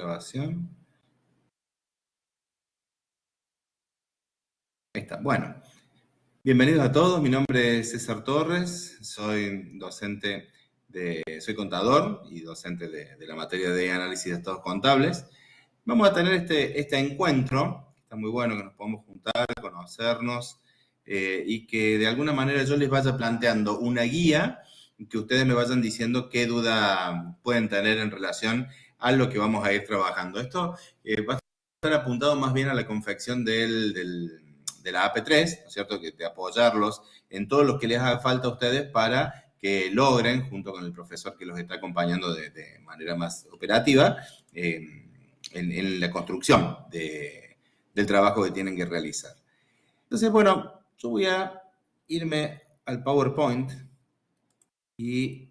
grabación. Ahí está. Bueno, bienvenidos a todos. Mi nombre es César Torres. Soy soy contador y docente de la materia de análisis de estados contables. Vamos a tener este encuentro. Está muy bueno que nos podamos juntar, conocernos y que de alguna manera yo les vaya planteando una guía y que ustedes me vayan diciendo qué duda pueden tener en relación a lo que vamos a ir trabajando. Esto va a estar apuntado más bien a la confección de la AP3, ¿no es cierto?, de apoyarlos en todo lo que les haga falta a ustedes para que logren, junto con el profesor que los está acompañando de manera más operativa, en la construcción del trabajo que tienen que realizar. Entonces, bueno, yo voy a irme al PowerPoint y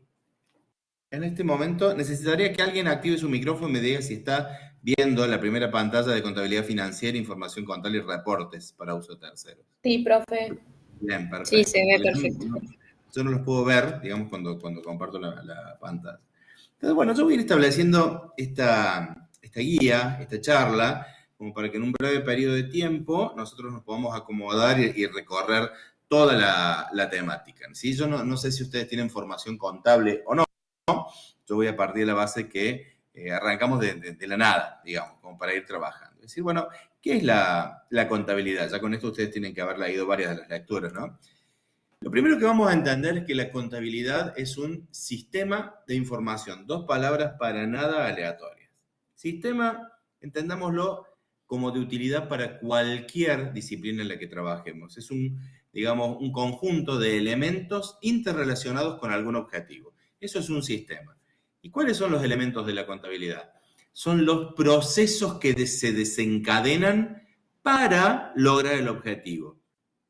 en este momento necesitaría que alguien active su micrófono y me diga si está viendo la primera pantalla de contabilidad financiera, información contable y reportes para uso tercero. Sí, profe. Bien, perfecto. Sí, se ve perfecto. Yo no los puedo ver, digamos, cuando comparto la pantalla. Entonces, bueno, yo voy a ir estableciendo esta guía, esta charla, como para que en un breve periodo de tiempo nosotros nos podamos acomodar y recorrer toda la temática. ¿Sí? Yo no sé si ustedes tienen formación contable o no. Yo voy a partir de la base que arrancamos de la nada, digamos, como para ir trabajando. Es decir, bueno, ¿qué es la contabilidad? Ya con esto ustedes tienen que haber leído varias de las lecturas, ¿no? Lo primero que vamos a entender es que la contabilidad es un sistema de información, dos palabras para nada aleatorias. Sistema, entendámoslo como de utilidad para cualquier disciplina en la que trabajemos. Es digamos, un conjunto de elementos interrelacionados con algún objetivo. Eso es un sistema. ¿Y cuáles son los elementos de la contabilidad? Son los procesos que se desencadenan para lograr el objetivo.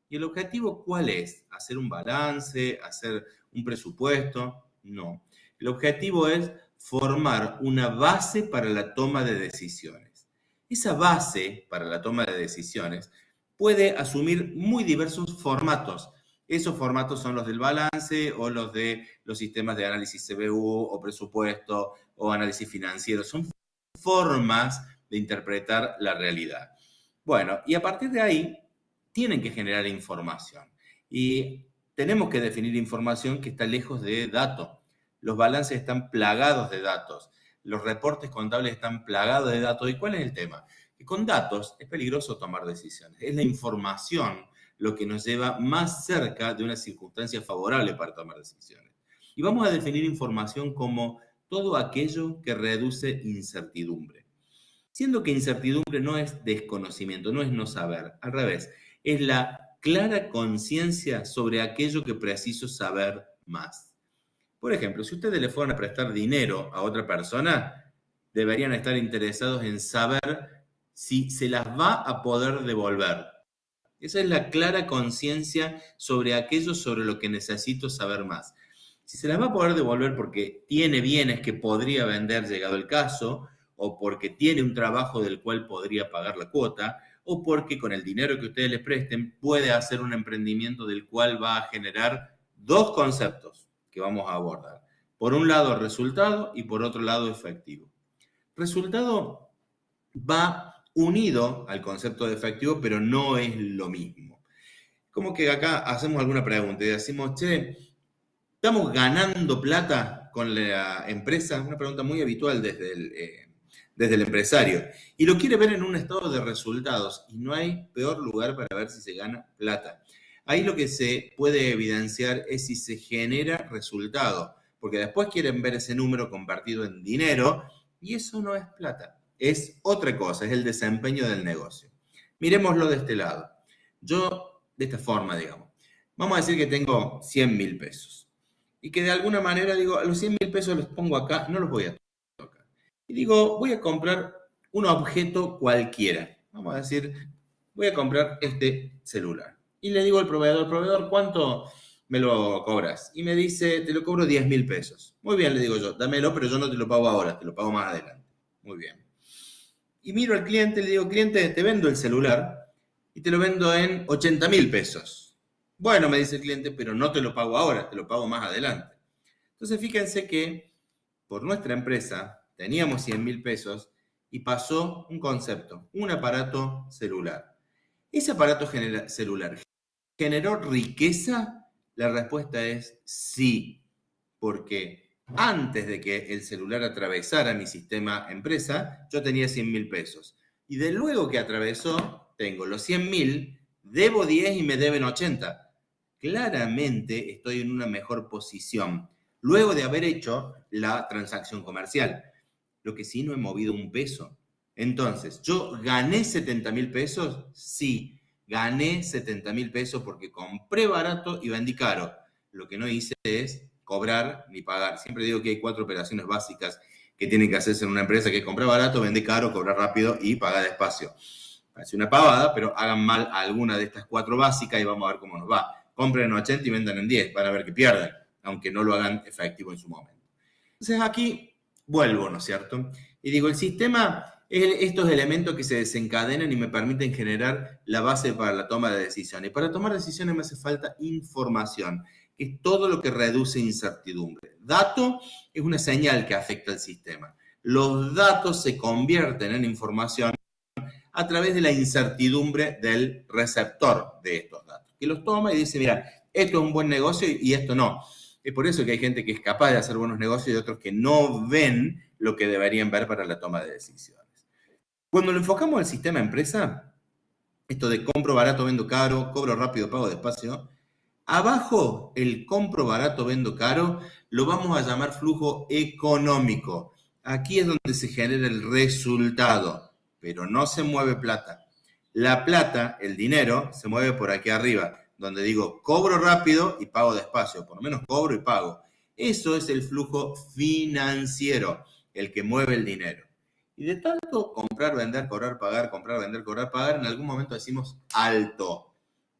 ¿Y el objetivo cuál es? ¿Hacer un balance? ¿Hacer un presupuesto? No. El objetivo es formar una base para la toma de decisiones. Esa base para la toma de decisiones puede asumir muy diversos formatos. Esos formatos son los del balance o los de los sistemas de análisis CBU o presupuesto o análisis financiero. Son formas de interpretar la realidad. Bueno, y a partir de ahí tienen que generar información. Y tenemos que definir información que está lejos de datos. Los balances están plagados de datos. Los reportes contables están plagados de datos. ¿Y cuál es el tema? Que con datos es peligroso tomar decisiones. Es la información lo que nos lleva más cerca de una circunstancia favorable para tomar decisiones. Y vamos a definir información como todo aquello que reduce incertidumbre. Siendo que incertidumbre no es desconocimiento, no es no saber. Al revés, es la clara conciencia sobre aquello que preciso saber más. Por ejemplo, si ustedes le fueran a prestar dinero a otra persona, deberían estar interesados en saber si se las va a poder devolver. Esa es la clara conciencia sobre aquello sobre lo que necesito saber más. Si se las va a poder devolver porque tiene bienes que podría vender llegado el caso, o porque tiene un trabajo del cual podría pagar la cuota, o porque con el dinero que ustedes le presten puede hacer un emprendimiento del cual va a generar dos conceptos que vamos a abordar. Por un lado, resultado y por otro lado, efectivo. Resultado va unido al concepto de efectivo, pero no es lo mismo. Como que acá hacemos alguna pregunta y decimos, che, ¿estamos ganando plata con la empresa? Una pregunta muy habitual desde el empresario. Y lo quiere ver en un estado de resultados. Y no hay peor lugar para ver si se gana plata. Ahí lo que se puede evidenciar es si se genera resultado. Porque después quieren ver ese número convertido en dinero. Y eso no es plata. Es otra cosa, es el desempeño del negocio. Miremoslo de este lado. Yo, de esta forma, digamos. Vamos a decir que tengo 100.000 pesos. Y que de alguna manera digo, los 100.000 pesos los pongo acá, no los voy a tocar. Y digo, voy a comprar un objeto cualquiera. Vamos a decir, voy a comprar este celular. Y le digo al proveedor, ¿cuánto me lo cobras? Y me dice, te lo cobro 10.000 pesos. Muy bien, le digo yo, dámelo, pero yo no te lo pago ahora, te lo pago más adelante. Muy bien. Y miro al cliente y le digo, cliente, te vendo el celular y te lo vendo en 80.000 pesos. Bueno, me dice el cliente, pero no te lo pago ahora, te lo pago más adelante. Entonces, fíjense que por nuestra empresa teníamos 100.000 pesos y pasó un concepto, un aparato celular. ¿Ese aparato celular generó riqueza? La respuesta es sí, porque antes de que el celular atravesara mi sistema empresa, yo tenía 100.000 pesos. Y de luego que atravesó, tengo los 100.000, debo 10 y me deben 80. Claramente estoy en una mejor posición luego de haber hecho la transacción comercial. Lo que sí, no he movido un peso. Entonces, ¿yo gané 70.000 pesos? Sí, gané 70.000 pesos porque compré barato y vendí caro. Lo que no hice es cobrar ni pagar. Siempre digo que hay 4 operaciones básicas que tienen que hacerse en una empresa, que es comprar barato, vender caro, cobrar rápido y pagar despacio. Parece una pavada, pero hagan mal a alguna de estas 4 básicas y vamos a ver cómo nos va. Compren en 80 y vendan en 10, van a ver que pierden, aunque no lo hagan efectivo en su momento. Entonces aquí vuelvo, ¿no es cierto? Y digo, el sistema es estos elementos que se desencadenan y me permiten generar la base para la toma de decisiones. Y para tomar decisiones me hace falta información, que es todo lo que reduce incertidumbre. Dato es una señal que afecta al sistema. Los datos se convierten en información a través de la incertidumbre del receptor de estos datos, que los toma y dice, mira, esto es un buen negocio y esto no. Es por eso que hay gente que es capaz de hacer buenos negocios y otros que no ven lo que deberían ver para la toma de decisiones. Cuando lo enfocamos al sistema empresa, esto de compro barato, vendo caro, cobro rápido, pago despacio, abajo el compro barato, vendo caro, lo vamos a llamar flujo económico. Aquí es donde se genera el resultado, pero no se mueve plata. La plata, el dinero, se mueve por aquí arriba, donde digo cobro rápido y pago despacio, por lo menos cobro y pago. Eso es el flujo financiero, el que mueve el dinero. Y de tanto comprar, vender, cobrar, pagar, comprar, vender, cobrar, pagar, en algún momento decimos alto,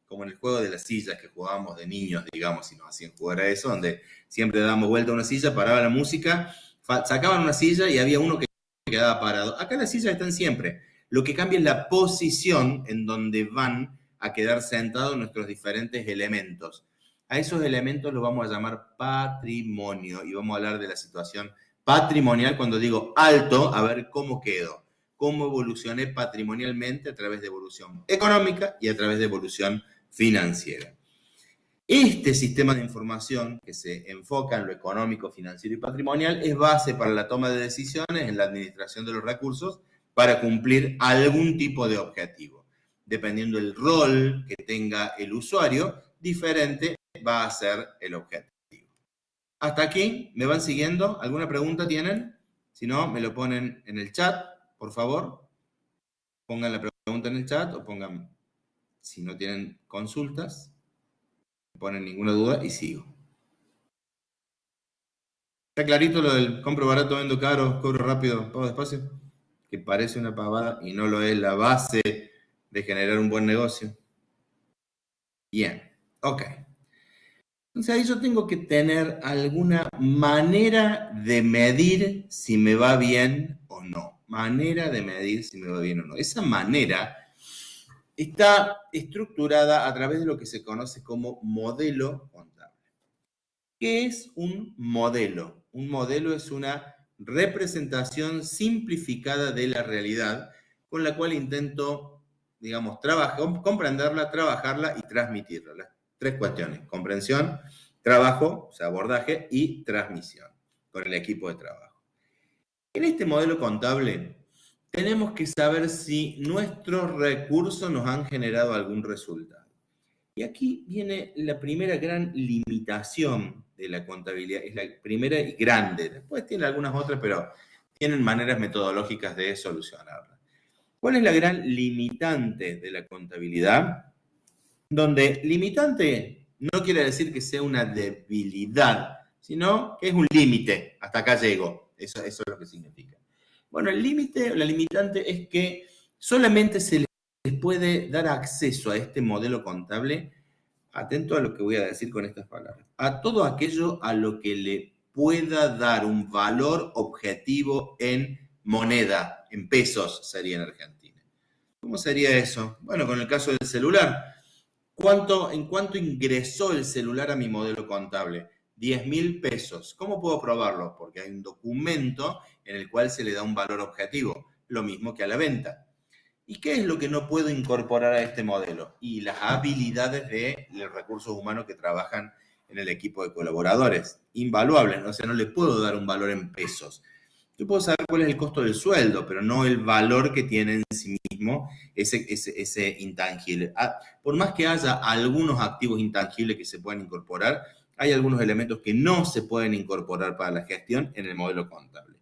como en el juego de las sillas que jugábamos de niños, digamos, y nos hacían jugar a eso, donde siempre dábamos vuelta a una silla, paraba la música, sacaban una silla y había uno que quedaba parado. Acá las sillas están siempre. Lo que cambia es la posición en donde van a quedar sentados nuestros diferentes elementos. A esos elementos los vamos a llamar patrimonio y vamos a hablar de la situación patrimonial cuando digo alto, a ver cómo quedo, cómo evolucioné patrimonialmente a través de evolución económica y a través de evolución financiera. Este sistema de información que se enfoca en lo económico, financiero y patrimonial es base para la toma de decisiones en la administración de los recursos para cumplir algún tipo de objetivo. Dependiendo del rol que tenga el usuario, diferente va a ser el objetivo. Hasta aquí, ¿me van siguiendo? ¿Alguna pregunta tienen? Si no, me lo ponen en el chat, por favor. Pongan la pregunta en el chat o pongan, si no tienen consultas, no ponen ninguna duda y sigo. ¿Está clarito lo del compro barato, vendo caro, cobro rápido, pago despacio? Que parece una pavada y no lo es la base de generar un buen negocio. Bien, ok. Entonces ahí yo tengo que tener alguna manera de medir si me va bien o no. Manera de medir si me va bien o no. Esa manera está estructurada a través de lo que se conoce como modelo contable. ¿Qué es un modelo? Un modelo es una representación simplificada de la realidad con la cual intento, digamos, comprenderla, trabajarla y transmitirla. Las 3 cuestiones: comprensión, trabajo, o sea, abordaje y transmisión con el equipo de trabajo. En este modelo contable tenemos que saber si nuestros recursos nos han generado algún resultado. Y aquí viene la primera gran limitación de la contabilidad, es la primera y grande. Después tiene algunas otras, pero tienen maneras metodológicas de solucionarla. ¿Cuál es la gran limitante de la contabilidad? Donde limitante no quiere decir que sea una debilidad, sino que es un límite. Hasta acá llego. Eso es lo que significa. Bueno, el límite, la limitante es que solamente se les puede dar acceso a este modelo contable, atento a lo que voy a decir con estas palabras, a todo aquello a lo que le pueda dar un valor objetivo en moneda, en pesos sería en Argentina. ¿Cómo sería eso? Bueno, con el caso del celular. ¿En cuánto ingresó el celular a mi modelo contable? 10.000 pesos. ¿Cómo puedo probarlo? Porque hay un documento en el cual se le da un valor objetivo. lo mismo que a la venta. ¿Y qué es lo que no puedo incorporar a este modelo? Y las habilidades de los recursos humanos que trabajan en el equipo de colaboradores. Invaluables, ¿no? O sea, no le puedo dar un valor en pesos. Yo puedo saber cuál es el costo del sueldo, pero no el valor que tiene en sí mismo ese intangible. Por más que haya algunos activos intangibles que se puedan incorporar, hay algunos elementos que no se pueden incorporar para la gestión en el modelo contable.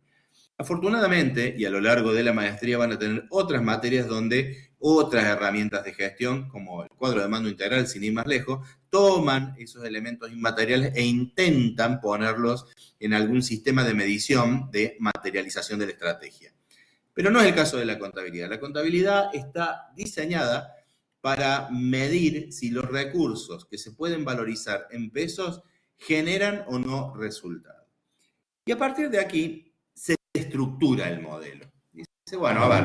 Afortunadamente, y a lo largo de la maestría van a tener otras materias donde otras herramientas de gestión, como el cuadro de mando integral, sin ir más lejos, toman esos elementos inmateriales e intentan ponerlos en algún sistema de medición de materialización de la estrategia. Pero no es el caso de la contabilidad. La contabilidad está diseñada para medir si los recursos que se pueden valorizar en pesos generan o no resultados. Y a partir de aquí se estructura el modelo. Dice, bueno, a ver,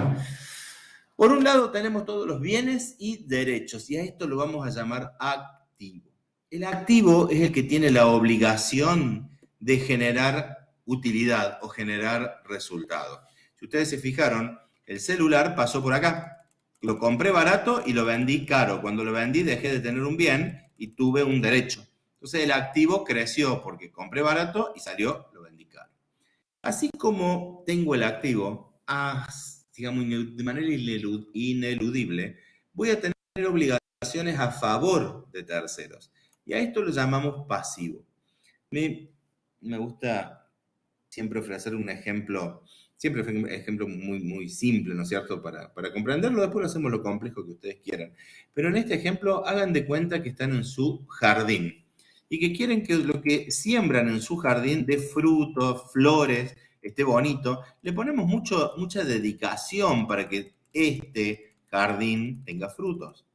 por un lado tenemos todos los bienes y derechos, y a esto lo vamos a llamar activo. El activo es el que tiene la obligación de generar utilidad o generar resultados. Si ustedes se fijaron, el celular pasó por acá. Lo compré barato y lo vendí caro. Cuando lo vendí dejé de tener un bien y tuve un derecho. Entonces el activo creció porque compré barato y salió, lo vendí caro. Así como tengo el activo, digamos, de manera ineludible, voy a tener obligaciones a favor de terceros. Y a esto lo llamamos pasivo. Me gusta siempre ofrecer un ejemplo, siempre un ejemplo muy, muy simple, ¿no es cierto?, para comprenderlo. Después lo hacemos lo complejo que ustedes quieran. Pero en este ejemplo, hagan de cuenta que están en su jardín y que quieren que lo que siembran en su jardín dé frutos, flores, esté bonito. Le ponemos mucha dedicación para que este jardín tenga frutos.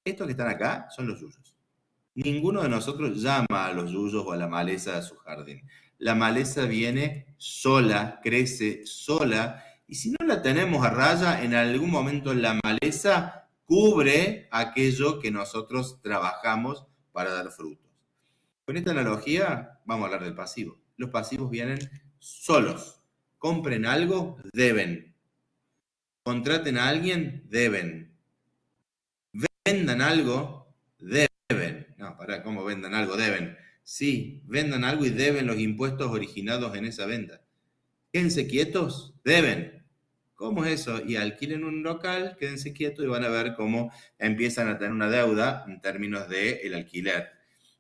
Estos que están acá son los yuyos. Ninguno de nosotros llama a los yuyos o a la maleza a su jardín. La maleza viene sola, crece sola, y si no la tenemos a raya, en algún momento la maleza cubre aquello que nosotros trabajamos para dar frutos. Con esta analogía vamos a hablar del pasivo. Los pasivos vienen solos. Compren algo, deben. Contraten a alguien, deben. Vendan algo, deben. No, ¿cómo vendan algo? Deben. Sí, vendan algo y deben los impuestos originados en esa venta. Quédense quietos, deben. ¿Cómo es eso? Y alquilen un local, quédense quietos y van a ver cómo empiezan a tener una deuda en términos del alquiler.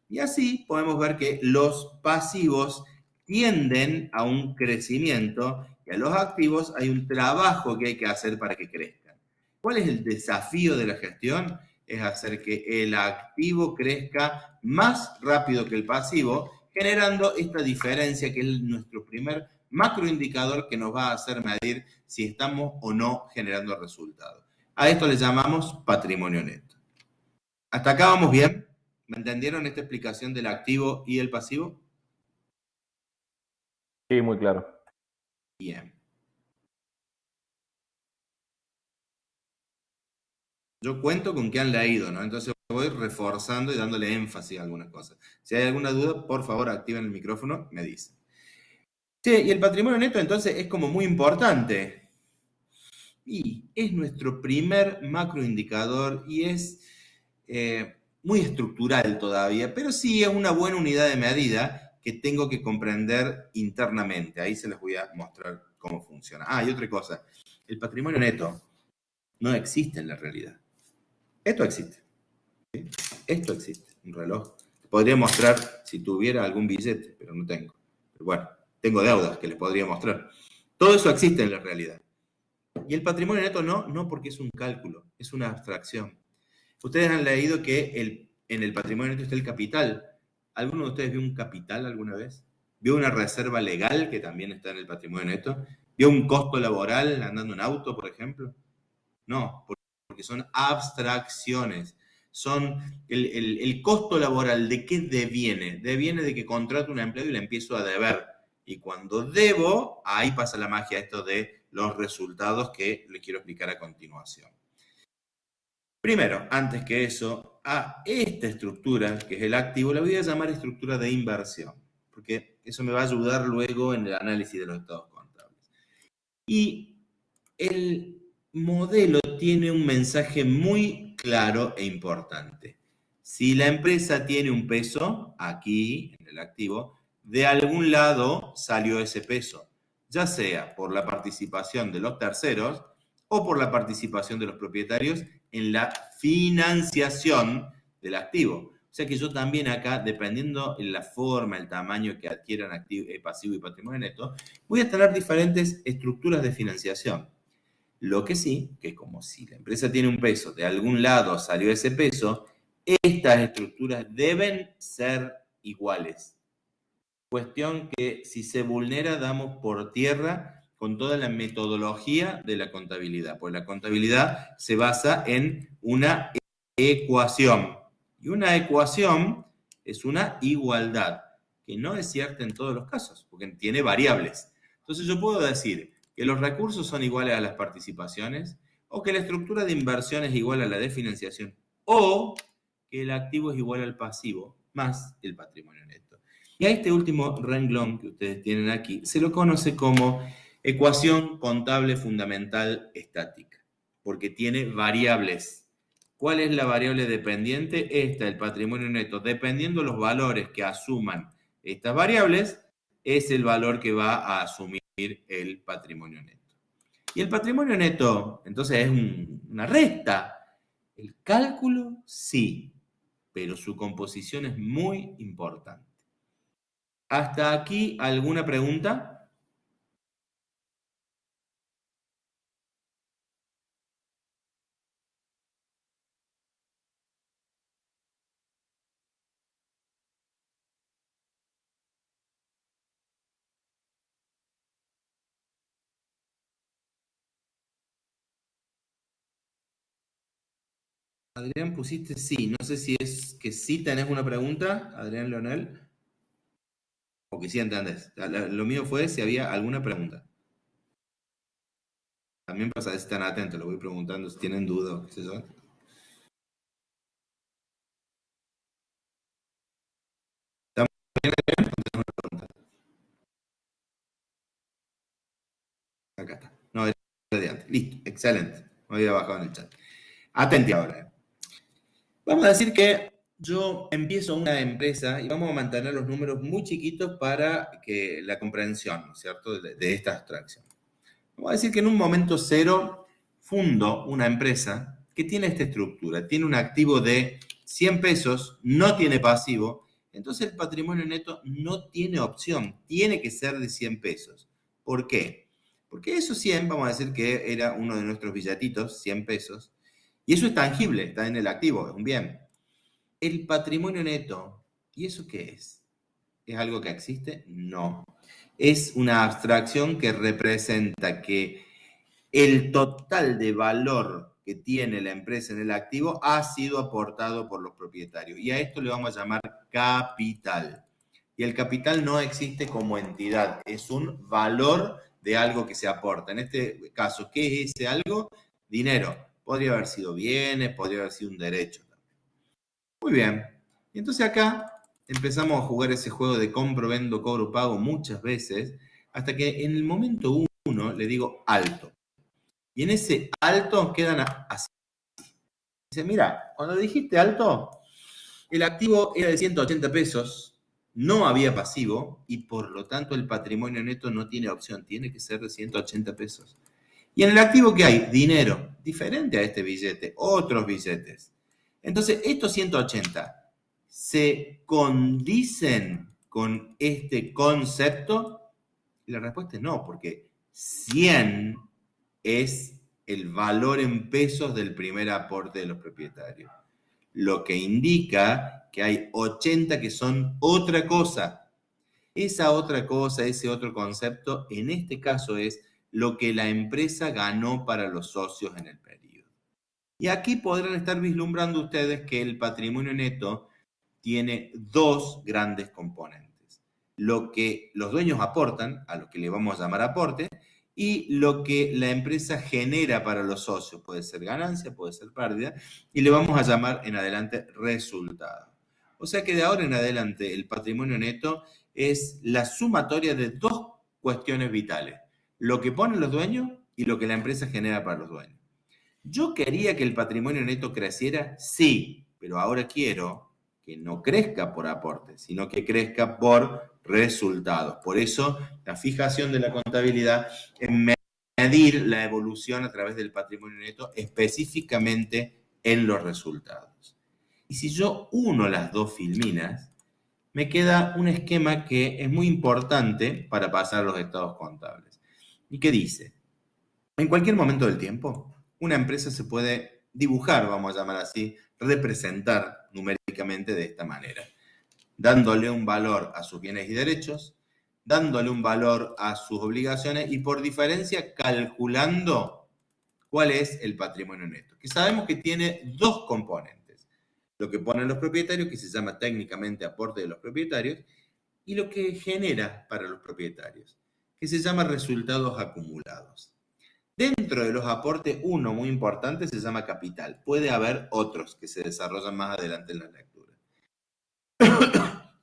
Y así podemos ver que los pasivos tienden a un crecimiento y a los activos hay un trabajo que hay que hacer para que crezcan. ¿Cuál es el desafío de la gestión? Es hacer que el activo crezca más rápido que el pasivo, generando esta diferencia que es nuestro primer macroindicador que nos va a hacer medir si estamos o no generando resultados. A esto le llamamos patrimonio neto. ¿Hasta acá vamos bien? ¿Me entendieron esta explicación del activo y el pasivo? Sí, muy claro. Bien. Yo cuento con que han leído, ¿no? Entonces voy reforzando y dándole énfasis a algunas cosas. Si hay alguna duda, por favor, activen el micrófono, me dicen. Sí, y el patrimonio neto entonces es como muy importante. Y es nuestro primer macroindicador y es muy estructural todavía, pero sí es una buena unidad de medida que tengo que comprender internamente. Ahí se les voy a mostrar cómo funciona. Y otra cosa, el patrimonio neto no existe en la realidad. Esto existe. ¿Sí? Esto existe, un reloj. Podría mostrar si tuviera algún billete, pero no tengo. Pero bueno, tengo deudas que les podría mostrar. Todo eso existe en la realidad. Y el patrimonio neto no porque es un cálculo, es una abstracción. Ustedes han leído que en el patrimonio neto está el capital. ¿Alguno de ustedes vio un capital alguna vez? ¿Vio una reserva legal que también está en el patrimonio neto? ¿Vio un costo laboral andando en auto, por ejemplo? No, porque son abstracciones. Son el costo laboral, ¿de qué deviene? Deviene de que contrato un empleado y le empiezo a deber. Y cuando debo, ahí pasa la magia esto de los resultados que les quiero explicar a continuación. Primero, antes que eso, a esta estructura, que es el activo, la voy a llamar estructura de inversión, porque eso me va a ayudar luego en el análisis de los estados contables. Y el modelo tiene un mensaje muy claro e importante. Si la empresa tiene un peso, aquí en el activo, de algún lado salió ese peso, ya sea por la participación de los terceros o por la participación de los propietarios en la financiación del activo. O sea que yo también acá, dependiendo de la forma, el tamaño que adquieran pasivo y patrimonio neto, voy a tener diferentes estructuras de financiación. Lo que sí, que como si la empresa tiene un peso, de algún lado salió ese peso, estas estructuras deben ser iguales. Cuestión que si se vulnera damos por tierra con toda la metodología de la contabilidad, pues la contabilidad se basa en una ecuación. Y una ecuación es una igualdad, que no es cierta en todos los casos, porque tiene variables. Entonces yo puedo decir que los recursos son iguales a las participaciones, o que la estructura de inversión es igual a la de financiación, o que el activo es igual al pasivo, más el patrimonio neto. Y a este último renglón que ustedes tienen aquí se lo conoce como ecuación contable fundamental estática, porque tiene variables. ¿Cuál es la variable dependiente? Esta, el patrimonio neto. Dependiendo de los valores que asuman estas variables, es el valor que va a asumir el patrimonio neto. Y el patrimonio neto, entonces, es una resta. El cálculo, sí, pero su composición es muy importante. ¿Hasta aquí alguna pregunta? Adrián, pusiste sí. No sé si es que sí tenés una pregunta, Adrián Leonel, o que sí entendés. Lo mío fue si había alguna pregunta. También pasa si están atentos, lo voy preguntando si tienen dudas, qué sé yo. ¿Estamos bien, Adrián? ¿O tenés una pregunta? Acá está. No, es de antes. Listo, excelente. Me había bajado en el chat. Atenti ahora. Vamos a decir que yo empiezo una empresa y vamos a mantener los números muy chiquitos para que la comprensión, ¿no es cierto?, de esta abstracción. Vamos a decir que en un momento cero fundo una empresa que tiene esta estructura, tiene un activo de 100 pesos, no tiene pasivo, entonces el patrimonio neto no tiene opción, tiene que ser de 100 pesos. ¿Por qué? Porque esos 100, vamos a decir que era uno de nuestros billetitos, 100 pesos, y eso es tangible, está en el activo, es un bien. El patrimonio neto, ¿y eso qué es? ¿Es algo que existe? No. Es una abstracción que representa que el total de valor que tiene la empresa en el activo ha sido aportado por los propietarios. Y a esto le vamos a llamar capital. Y el capital no existe como entidad, es un valor de algo que se aporta. En este caso, ¿qué es ese algo? Dinero. Podría haber sido bienes, podría haber sido un derecho. Muy bien. Y entonces acá empezamos a jugar ese juego de compro, vendo, cobro, pago muchas veces, hasta que en el momento uno le digo alto. Y en ese alto quedan así. Dice, mira, cuando dijiste alto, el activo era de 180 pesos, no había pasivo y por lo tanto el patrimonio neto no tiene opción, tiene que ser de 180 pesos. Y en el activo, ¿qué hay? Dinero, diferente a este billete, otros billetes. Entonces, estos 180 se condicen con este concepto. Y la respuesta es no, porque 100 es el valor en pesos del primer aporte de los propietarios. Lo que indica que hay 80 que son otra cosa. Esa otra cosa, ese otro concepto, en este caso es lo que la empresa ganó para los socios en el periodo. Y aquí podrán estar vislumbrando ustedes que el patrimonio neto tiene dos grandes componentes. Lo que los dueños aportan, a lo que le vamos a llamar aporte, y lo que la empresa genera para los socios. Puede ser ganancia, puede ser pérdida, y le vamos a llamar en adelante resultado. O sea que de ahora en adelante el patrimonio neto es la sumatoria de dos cuestiones vitales. Lo que ponen los dueños y lo que la empresa genera para los dueños. ¿Yo quería que el patrimonio neto creciera? Sí, pero ahora quiero que no crezca por aporte, sino que crezca por resultados. Por eso, la fijación de la contabilidad es medir la evolución a través del patrimonio neto, específicamente en los resultados. Y si yo uno las dos filminas, me queda un esquema que es muy importante para pasar los estados contables. ¿Y qué dice? En cualquier momento del tiempo, una empresa se puede dibujar, vamos a llamar así, representar numéricamente de esta manera, dándole un valor a sus bienes y derechos, dándole un valor a sus obligaciones y por diferencia calculando cuál es el patrimonio neto, que sabemos que tiene dos componentes, lo que ponen los propietarios, que se llama técnicamente aporte de los propietarios, y lo que genera para los propietarios, que se llama resultados acumulados. Dentro de los aportes, uno muy importante se llama capital. Puede haber otros que se desarrollan más adelante en la lectura.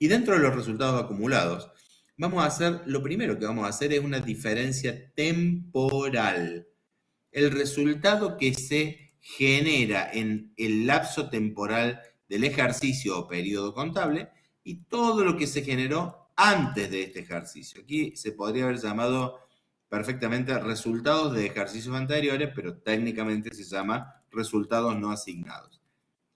Y dentro de los resultados acumulados, vamos a hacer, lo primero que vamos a hacer es una diferencia temporal. El resultado que se genera en el lapso temporal del ejercicio o periodo contable y todo lo que se generó antes de este ejercicio. Aquí se podría haber llamado perfectamente resultados de ejercicios anteriores, pero técnicamente se llama resultados no asignados.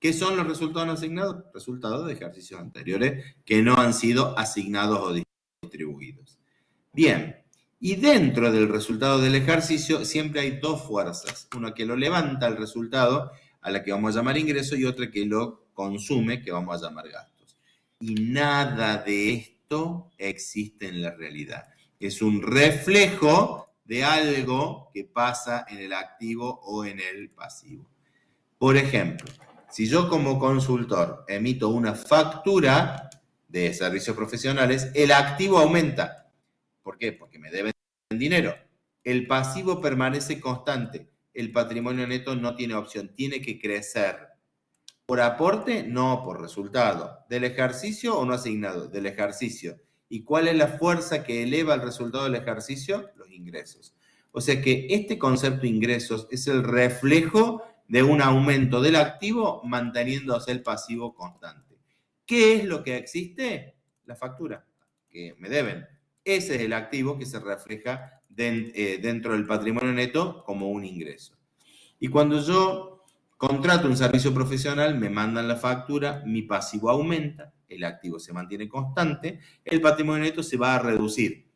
¿Qué son los resultados no asignados? Resultados de ejercicios anteriores que no han sido asignados o distribuidos. Bien, y dentro del resultado del ejercicio siempre hay dos fuerzas. Una que lo levanta el resultado, a la que vamos a llamar ingreso, y otra que lo consume, que vamos a llamar gastos. Y nada de esto existe en la realidad. Es un reflejo de algo que pasa en el activo o en el pasivo. Por ejemplo, si yo como consultor emito una factura de servicios profesionales, el activo aumenta. ¿Por qué? Porque me deben dinero. El pasivo permanece constante. El patrimonio neto no tiene opción, tiene que crecer. ¿Por aporte? No, por resultado. ¿Del ejercicio o no asignado? Del ejercicio. ¿Y cuál es la fuerza que eleva el resultado del ejercicio? Los ingresos. O sea que este concepto de ingresos es el reflejo de un aumento del activo manteniéndose el pasivo constante. ¿Qué es lo que existe? La factura que me deben. Ese es el activo que se refleja dentro del patrimonio neto como un ingreso. Y cuando yo contrato un servicio profesional, me mandan la factura, mi pasivo aumenta, el activo se mantiene constante, el patrimonio neto se va a reducir.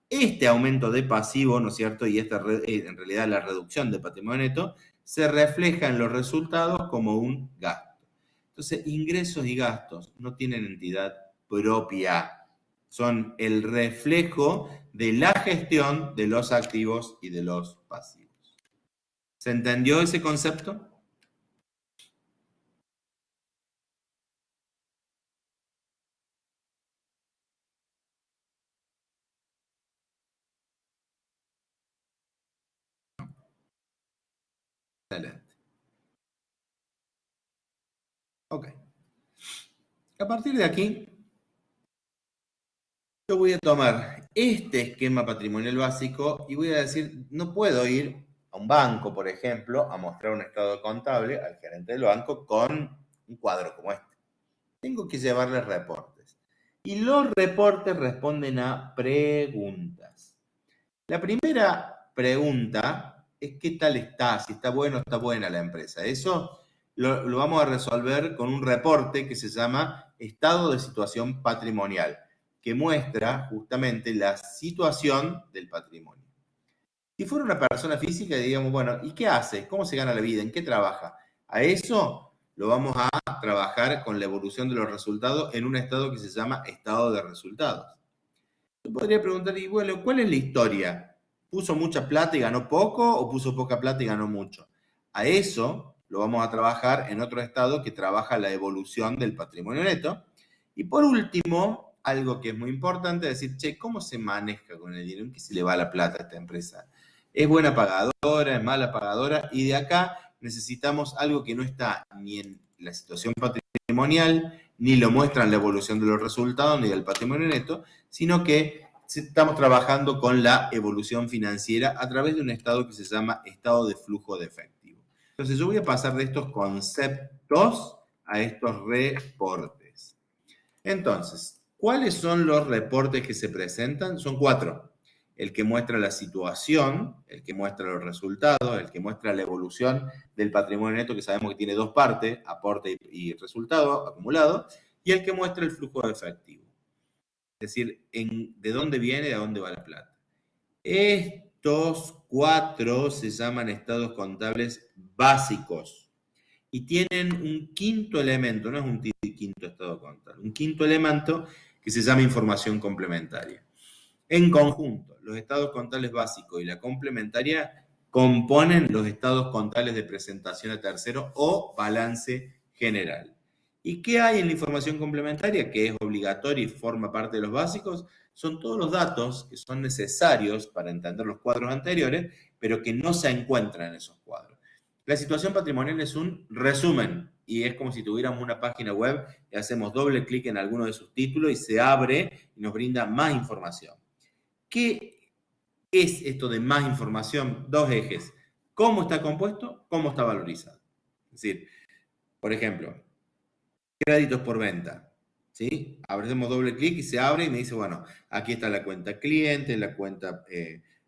Este aumento de pasivo, ¿no es cierto? Y esta, en realidad la reducción de patrimonio neto, se refleja en los resultados como un gasto. Entonces, ingresos y gastos no tienen entidad propia, son el reflejo de la gestión de los activos y de los pasivos. ¿Se entendió ese concepto? Excelente. Ok. A partir de aquí, yo voy a tomar este esquema patrimonial básico y voy a decir, no puedo ir a un banco, por ejemplo, a mostrar un estado contable al gerente del banco con un cuadro como este. Tengo que llevarle reportes. Y los reportes responden a preguntas. La primera pregunta es qué tal está, si está bueno o está buena la empresa. Eso lo vamos a resolver con un reporte que se llama Estado de Situación Patrimonial, que muestra justamente la situación del patrimonio. Si fuera una persona física, diríamos, bueno, ¿y qué hace? ¿Cómo se gana la vida? ¿En qué trabaja? A eso lo vamos a trabajar con la evolución de los resultados en un estado que se llama estado de resultados. Yo podría preguntar, y bueno, ¿cuál es la historia? ¿Puso mucha plata y ganó poco o puso poca plata y ganó mucho? A eso lo vamos a trabajar en otro estado que trabaja la evolución del patrimonio neto. Y por último, algo que es muy importante, es decir, che, ¿cómo se maneja con el dinero? ¿En qué se le va la plata a esta empresa? ¿Es buena pagadora? ¿Es mala pagadora? Y de acá necesitamos algo que no está ni en la situación patrimonial, ni lo muestran la evolución de los resultados, ni del patrimonio neto, sino que estamos trabajando con la evolución financiera a través de un estado que se llama estado de flujo de efectivo. Entonces yo voy a pasar de estos conceptos a estos reportes. Entonces, ¿cuáles son los reportes que se presentan? Son 4. El que muestra la situación, el que muestra los resultados, el que muestra la evolución del patrimonio neto, que sabemos que tiene 2 partes, aporte y resultado acumulado, y el que muestra el flujo de efectivo. Es decir, de dónde viene y a dónde va la plata. Estos 4 se llaman estados contables básicos y tienen un quinto elemento, no es un quinto estado contable, un quinto elemento que se llama información complementaria. En conjunto, los estados contables básicos y la complementaria componen los estados contables de presentación a terceros o balance general. ¿Y qué hay en la información complementaria? Que es obligatoria y forma parte de los básicos. Son todos los datos que son necesarios para entender los cuadros anteriores, pero que no se encuentran en esos cuadros. La situación patrimonial es un resumen y es como si tuviéramos una página web y hacemos doble clic en alguno de sus títulos y se abre y nos brinda más información. ¿Qué es esto de más información? 2 ejes. ¿Cómo está compuesto? ¿Cómo está valorizado? Es decir, por ejemplo, créditos por venta. ¿Sí? Hacemos doble clic y se abre y me dice, bueno, aquí está la cuenta cliente, la cuenta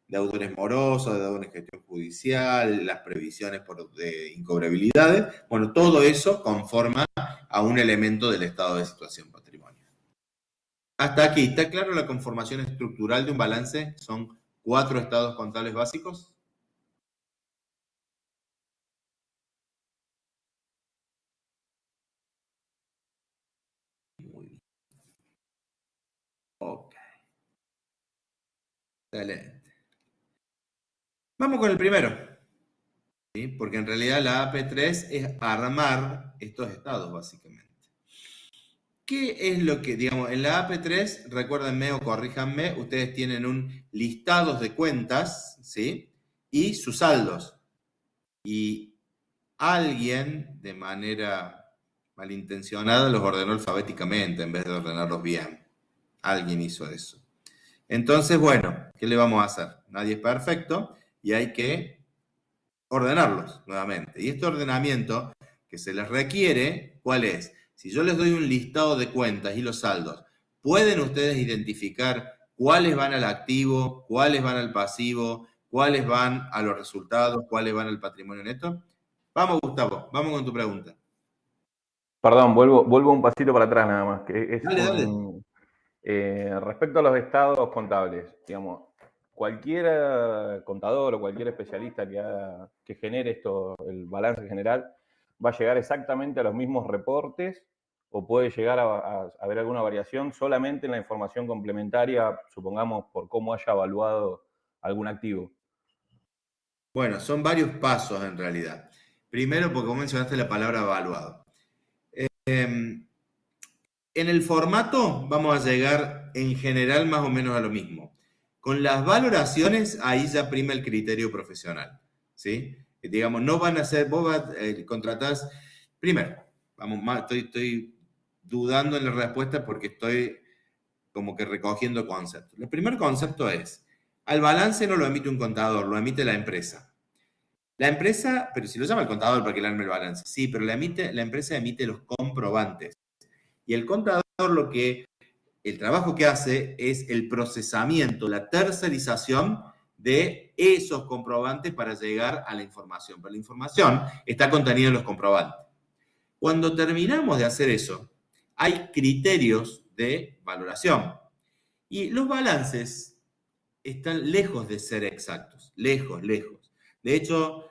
deudores morosos, deudores en gestión judicial, las previsiones de incobrabilidades. Bueno, todo eso conforma a un elemento del estado de situación patrimonial. Hasta aquí, ¿está claro la conformación estructural de un balance? Son 4 estados contables básicos. Muy bien. Ok. Excelente. Vamos con el primero. ¿Sí? Porque en realidad la AP3 es armar estos estados, básicamente. ¿Qué es lo que, digamos, en la AP3, recuérdenme o corríjanme, ustedes tienen un listados de cuentas, ¿sí? Y sus saldos. Y alguien, de manera malintencionada, los ordenó alfabéticamente en vez de ordenarlos bien. Alguien hizo eso. Entonces, bueno, ¿qué le vamos a hacer? Nadie es perfecto y hay que ordenarlos nuevamente. Y este ordenamiento que se les requiere, ¿cuál es? Si yo les doy un listado de cuentas y los saldos, ¿pueden ustedes identificar cuáles van al activo, cuáles van al pasivo, cuáles van a los resultados, cuáles van al patrimonio neto? Vamos, Gustavo, vamos con tu pregunta. Perdón, vuelvo un pasito para atrás nada más. Que es Dale. respecto a los estados contables, digamos, cualquier contador o cualquier especialista que genere el balance general, va a llegar exactamente a los mismos reportes o puede llegar a haber alguna variación solamente en la información complementaria, supongamos, por cómo haya evaluado algún activo. Bueno, son varios pasos en realidad. Primero, porque vos mencionaste la palabra evaluado. En el formato vamos a llegar en general más o menos a lo mismo. Con las valoraciones, ahí ya prima el criterio profesional. ¿Sí? Digamos, no van a ser, vos contratás. Primero, estoy dudando en la respuesta porque estoy como que recogiendo conceptos. El primer concepto es, al balance no lo emite un contador, lo emite la empresa. La empresa, pero si lo llama el contador para que le arme el balance, sí, pero la empresa emite los comprobantes. Y el contador el trabajo que hace es el procesamiento, la tercerización de esos comprobantes para llegar a la información. Pero la información está contenida en los comprobantes. Cuando terminamos de hacer eso, hay criterios de valoración. Y los balances están lejos de ser exactos, lejos. De hecho,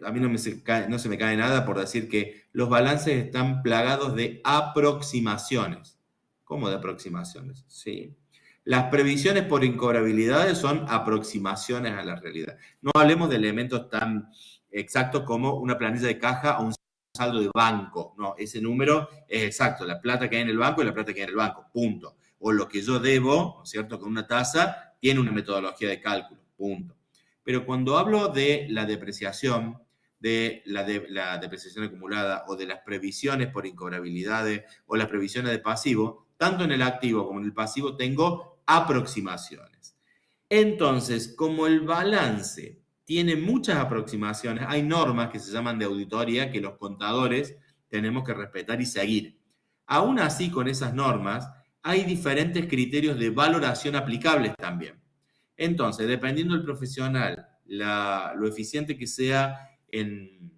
a mí no se me cae nada por decir que los balances están plagados de aproximaciones. ¿Cómo de aproximaciones? Sí. Las previsiones por incobrabilidades son aproximaciones a la realidad. No hablemos de elementos tan exactos como una planilla de caja o un saldo de banco. No, ese número es exacto. La plata que hay en el banco es la plata que hay en el banco. Punto. O lo que yo debo, ¿no es cierto?, con una tasa, tiene una metodología de cálculo. Punto. Pero cuando hablo de la depreciación, de la depreciación acumulada o de las previsiones por incobrabilidades o las previsiones de pasivo, tanto en el activo como en el pasivo tengo aproximaciones. Entonces, como el balance tiene muchas aproximaciones, hay normas que se llaman de auditoría que los contadores tenemos que respetar y seguir. Aún así, con esas normas, hay diferentes criterios de valoración aplicables también. Entonces, dependiendo del profesional, lo eficiente que sea en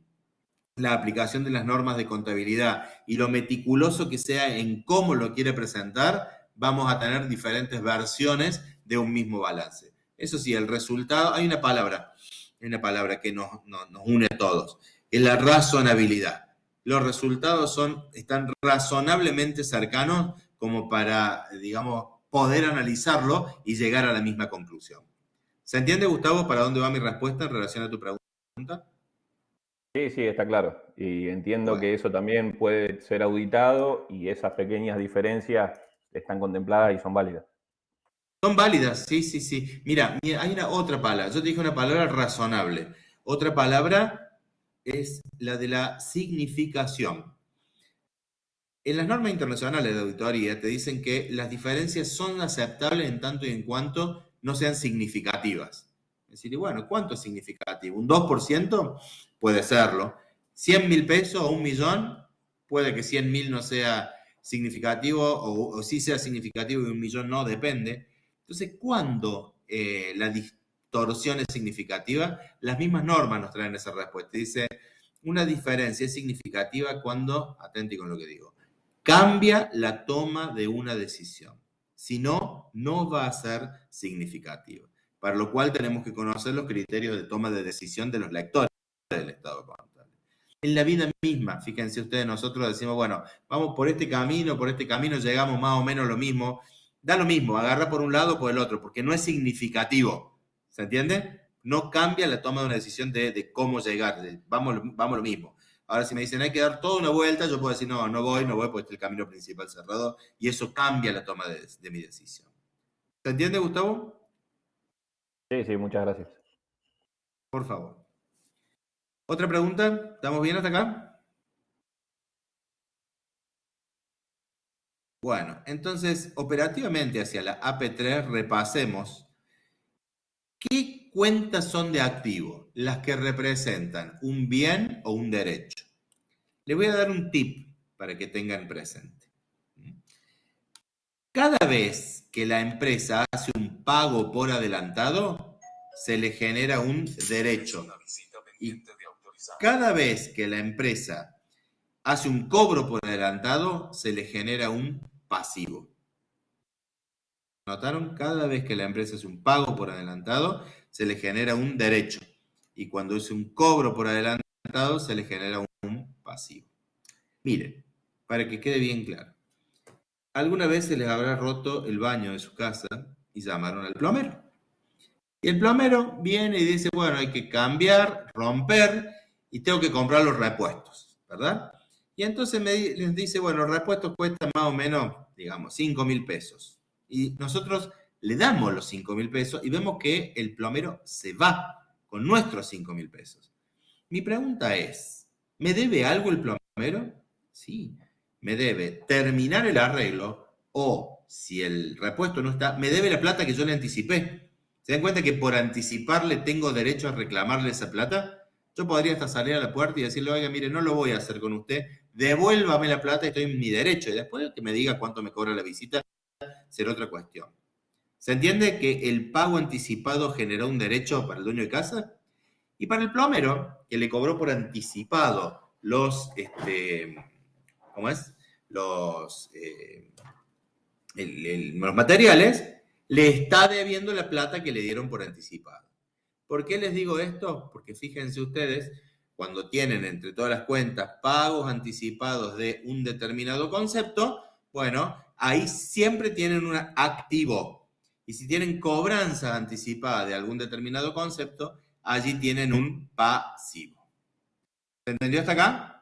la aplicación de las normas de contabilidad y lo meticuloso que sea en cómo lo quiere presentar, vamos a tener diferentes versiones de un mismo balance. Eso sí, el resultado, hay una palabra que nos une a todos, es la razonabilidad. Los resultados están razonablemente cercanos como para, digamos, poder analizarlo y llegar a la misma conclusión. ¿Se entiende, Gustavo, para dónde va mi respuesta en relación a tu pregunta? Sí, sí, está claro. Y entiendo Bueno. que eso también puede ser auditado y esas pequeñas diferencias están contempladas y son válidas. Son válidas, sí, sí, sí. Mira, hay una otra palabra. Yo te dije una palabra razonable. Otra palabra es la de la significación. En las normas internacionales de auditoría te dicen que las diferencias son aceptables en tanto y en cuanto no sean significativas. Es decir, bueno, ¿cuánto es significativo? ¿Un 2%? Puede serlo. ¿100.000 pesos o 1.000.000? Puede que 100.000 no sea significativo o sí sea significativo y 1.000.000 no, depende. Entonces, ¿cuándo la distorsión es significativa? Las mismas normas nos traen esa respuesta. Dice, una diferencia es significativa cuando, atenti con lo que digo, cambia la toma de una decisión. Si no, no va a ser significativa. Para lo cual tenemos que conocer los criterios de toma de decisión de los lectores del estado contable. En la vida misma, fíjense ustedes, nosotros decimos, bueno, vamos por este camino, llegamos más o menos lo mismo. Da lo mismo, agarra por un lado o por el otro, porque no es significativo. ¿Se entiende? No cambia la toma de una decisión de cómo llegar. Vamos lo mismo. Ahora, si me dicen hay que dar toda una vuelta, yo puedo decir, no voy porque está el camino principal cerrado y eso cambia la toma de mi decisión. ¿Se entiende, Gustavo? Sí, sí, muchas gracias. Por favor. ¿Otra pregunta? ¿Estamos bien hasta acá? Bueno, entonces, operativamente hacia la AP3 repasemos qué cuentas son de activo, las que representan un bien o un derecho. Les voy a dar un tip para que tengan presente. Cada vez que la empresa hace un pago por adelantado, se le genera un derecho. Y cada vez que la empresa hace un cobro por adelantado, se le genera un pasivo. ¿Notaron? Cada vez que la empresa hace un pago por adelantado, se le genera un derecho. Y cuando hace un cobro por adelantado, se le genera un pasivo. Miren, para que quede bien claro. Alguna vez se les habrá roto el baño de su casa y llamaron al plomero. Y el plomero viene y dice, bueno, hay que cambiar, romper y tengo que comprar los repuestos, ¿verdad? Y entonces les dice, bueno, los repuestos cuestan más o menos, digamos, 5.000 pesos. Y nosotros le damos los 5.000 pesos y vemos que el plomero se va con nuestros 5.000 pesos. Mi pregunta es, ¿me debe algo el plomero? Sí, me debe terminar el arreglo o, si el repuesto no está, me debe la plata que yo le anticipé. ¿Se dan cuenta que por anticiparle tengo derecho a reclamarle esa plata? Yo podría hasta salir a la puerta y decirle, oiga, mire, no lo voy a hacer con usted, devuélvame la plata y estoy en mi derecho. Y después que me diga cuánto me cobra la visita, será otra cuestión. ¿Se entiende que el pago anticipado generó un derecho para el dueño de casa? Y para el plomero, que le cobró por anticipado los, ¿cómo es? Los materiales, le está debiendo la plata que le dieron por anticipado. ¿Por qué les digo esto? Porque fíjense ustedes, cuando tienen entre todas las cuentas pagos anticipados de un determinado concepto, bueno, ahí siempre tienen un activo. Y si tienen cobranza anticipada de algún determinado concepto, allí tienen un pasivo. ¿Se entendió hasta acá?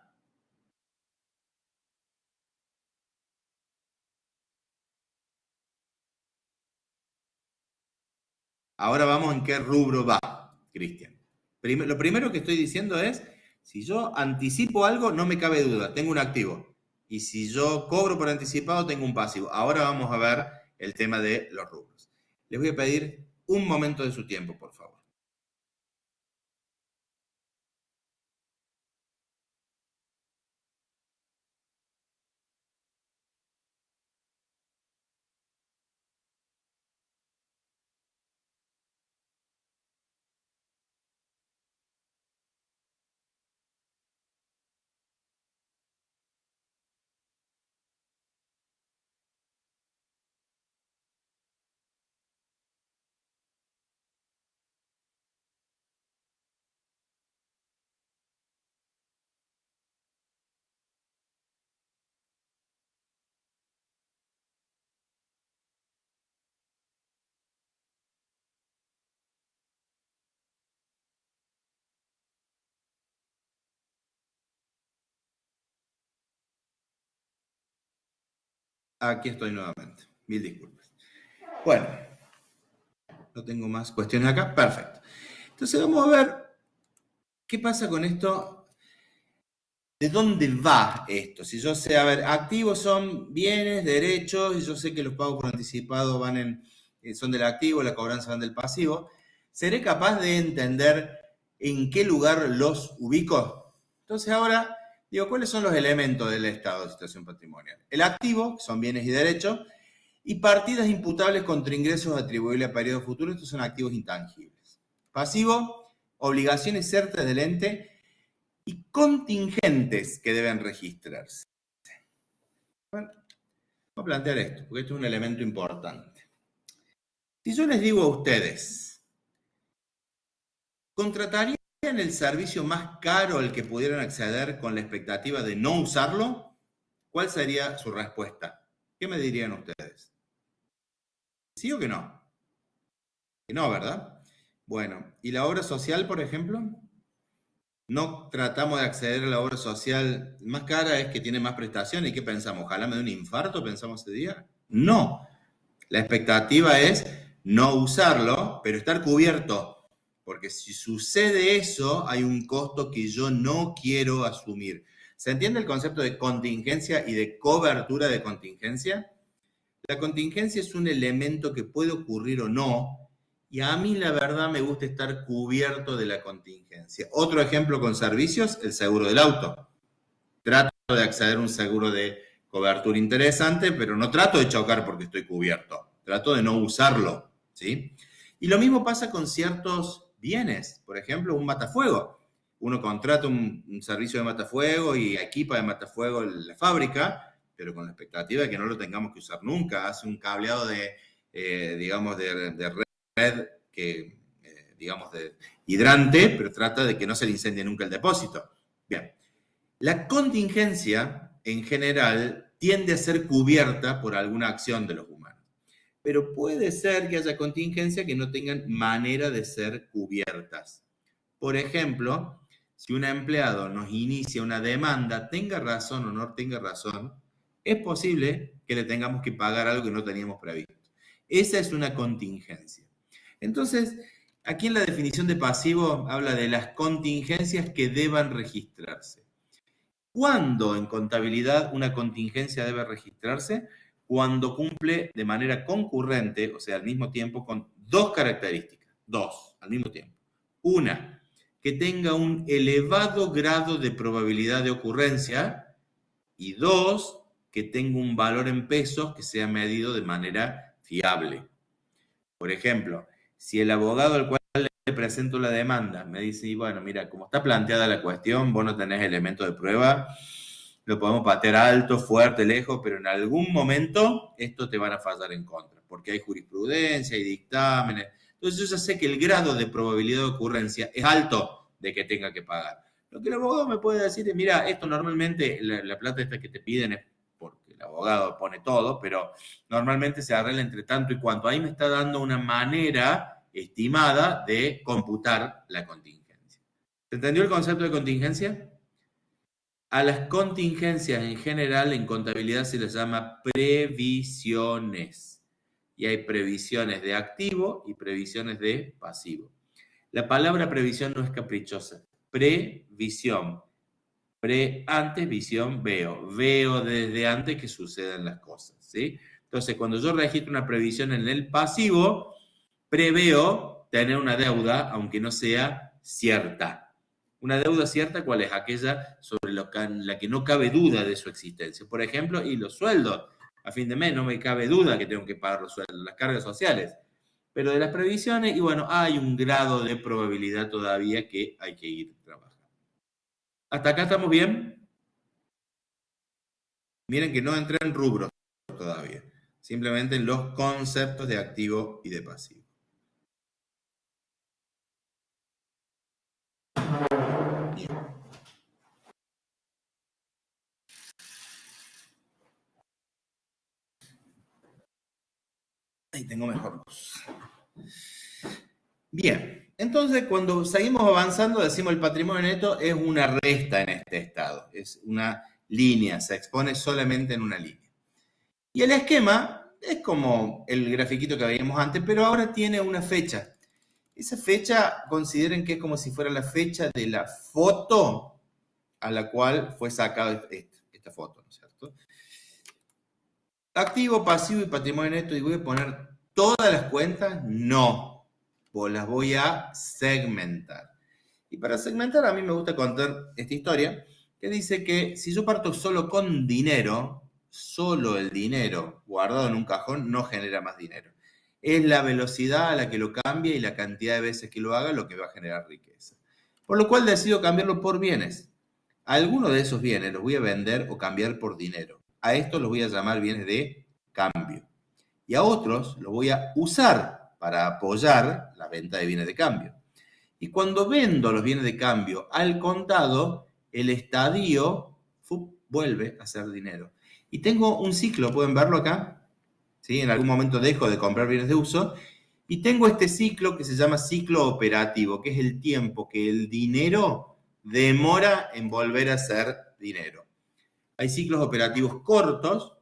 Ahora vamos en qué rubro va, Cristian. Lo primero que estoy diciendo es, si yo anticipo algo, no me cabe duda, tengo un activo. Y si yo cobro por anticipado, tengo un pasivo. Ahora vamos a ver el tema de los rubros. Les voy a pedir un momento de su tiempo, por favor. Aquí estoy nuevamente. Mil disculpas. Bueno, no tengo más cuestiones acá. Perfecto. Entonces vamos a ver qué pasa con esto. ¿De dónde va esto? Si yo sé, a ver, activos son bienes, derechos, y yo sé que los pagos por anticipado son del activo, la cobranza van del pasivo. ¿Seré capaz de entender en qué lugar los ubico? Entonces ahora digo, ¿cuáles son los elementos del estado de situación patrimonial? El activo, que son bienes y derechos, y partidas imputables contra ingresos atribuibles a periodos futuros, estos son activos intangibles. Pasivo, obligaciones ciertas del ente y contingentes que deben registrarse. Bueno, voy a plantear esto, porque esto es un elemento importante. Si yo les digo a ustedes, ¿contratarían el servicio más caro al que pudieran acceder con la expectativa de no usarlo? ¿Cuál sería su respuesta? ¿Qué me dirían ustedes? ¿Sí o que no? Que no, ¿verdad? Bueno, ¿y la obra social, por ejemplo? No tratamos de acceder a la obra social más cara, es que tiene más prestaciones. ¿Y qué pensamos? ¿Ojalá me dé un infarto? ¿Pensamos ese día? No. La expectativa es no usarlo, pero estar cubierto. Porque si sucede eso, hay un costo que yo no quiero asumir. ¿Se entiende el concepto de contingencia y de cobertura de contingencia? La contingencia es un elemento que puede ocurrir o no, y a mí la verdad me gusta estar cubierto de la contingencia. Otro ejemplo con servicios, el seguro del auto. Trato de acceder a un seguro de cobertura interesante, pero no trato de chocar porque estoy cubierto. Trato de no usarlo, ¿sí? Y lo mismo pasa con ciertos bienes. Por ejemplo, un matafuego. Uno contrata un servicio de matafuego y equipa de matafuego en la fábrica, pero con la expectativa de que no lo tengamos que usar nunca. Hace un cableado digamos, de red que, digamos, de hidrante, pero trata de que no se le incendie nunca el depósito. Bien. La contingencia, en general, tiende a ser cubierta por alguna acción de los humanos. Pero puede ser que haya contingencias que no tengan manera de ser cubiertas. Por ejemplo, si un empleado nos inicia una demanda, tenga razón o no tenga razón, es posible que le tengamos que pagar algo que no teníamos previsto. Esa es una contingencia. Entonces, aquí en la definición de pasivo habla de las contingencias que deban registrarse. ¿Cuándo en contabilidad una contingencia debe registrarse? Cuando cumple de manera concurrente, o sea, al mismo tiempo, con dos características. Dos, al mismo tiempo. Una, que tenga un elevado grado de probabilidad de ocurrencia. Y dos, que tenga un valor en pesos que sea medido de manera fiable. Por ejemplo, si el abogado al cual le presento la demanda me dice, y bueno, mira, como está planteada la cuestión, vos no tenés elementos de prueba, lo podemos patear alto, fuerte, lejos, pero en algún momento esto te van a fallar en contra, porque hay jurisprudencia, hay dictámenes. Entonces yo ya sé que el grado de probabilidad de ocurrencia es alto de que tenga que pagar. Lo que el abogado me puede decir es, mira, esto normalmente, la plata esta que te piden es porque el abogado pone todo, pero normalmente se arregla entre tanto y cuanto. Ahí me está dando una manera estimada de computar la contingencia. ¿Se entendió el concepto de contingencia? A las contingencias en general en contabilidad se les llama previsiones. Y hay previsiones de activo y previsiones de pasivo. La palabra previsión no es caprichosa. Previsión. Antes, visión, veo. Veo desde antes que sucedan las cosas, ¿sí? Entonces, cuando yo registro una previsión en el pasivo, preveo tener una deuda, aunque no sea cierta. Una deuda cierta, ¿cuál es? Aquella sobre la que no cabe duda de su existencia. Por ejemplo, y los sueldos. A fin de mes no me cabe duda que tengo que pagar los sueldos, las cargas sociales. Pero de las previsiones, y bueno, hay un grado de probabilidad todavía que hay que ir trabajando. ¿Hasta acá estamos bien? Miren que no entré en rubros todavía. Simplemente en los conceptos de activo y de pasivo. Bien. Ahí tengo mejor luz. Bien, entonces cuando seguimos avanzando decimos el patrimonio neto es una resta en este estado, es una línea, se expone solamente en una línea. Y el esquema es como el grafiquito que veíamos antes, pero ahora tiene una fecha. Esa fecha consideren que es como si fuera la fecha de la foto a la cual fue sacada esta foto, ¿no es cierto? Activo, pasivo y patrimonio neto, y voy a poner todas las cuentas, no. Pues las voy a segmentar. Y para segmentar a mí me gusta contar esta historia que dice que si yo parto solo con dinero, solo el dinero guardado en un cajón no genera más dinero. Es la velocidad a la que lo cambia y la cantidad de veces que lo haga lo que va a generar riqueza. Por lo cual decido cambiarlo por bienes. Algunos de esos bienes los voy a vender o cambiar por dinero. A estos los voy a llamar bienes de cambio. Y a otros los voy a usar para apoyar la venta de bienes de cambio. Y cuando vendo los bienes de cambio al contado, el estadio vuelve a ser dinero. Y tengo un ciclo, ¿pueden verlo acá? ¿Sí? En algún momento dejo de comprar bienes de uso y tengo este ciclo que se llama ciclo operativo, que es el tiempo que el dinero demora en volver a ser dinero. Hay ciclos operativos cortos,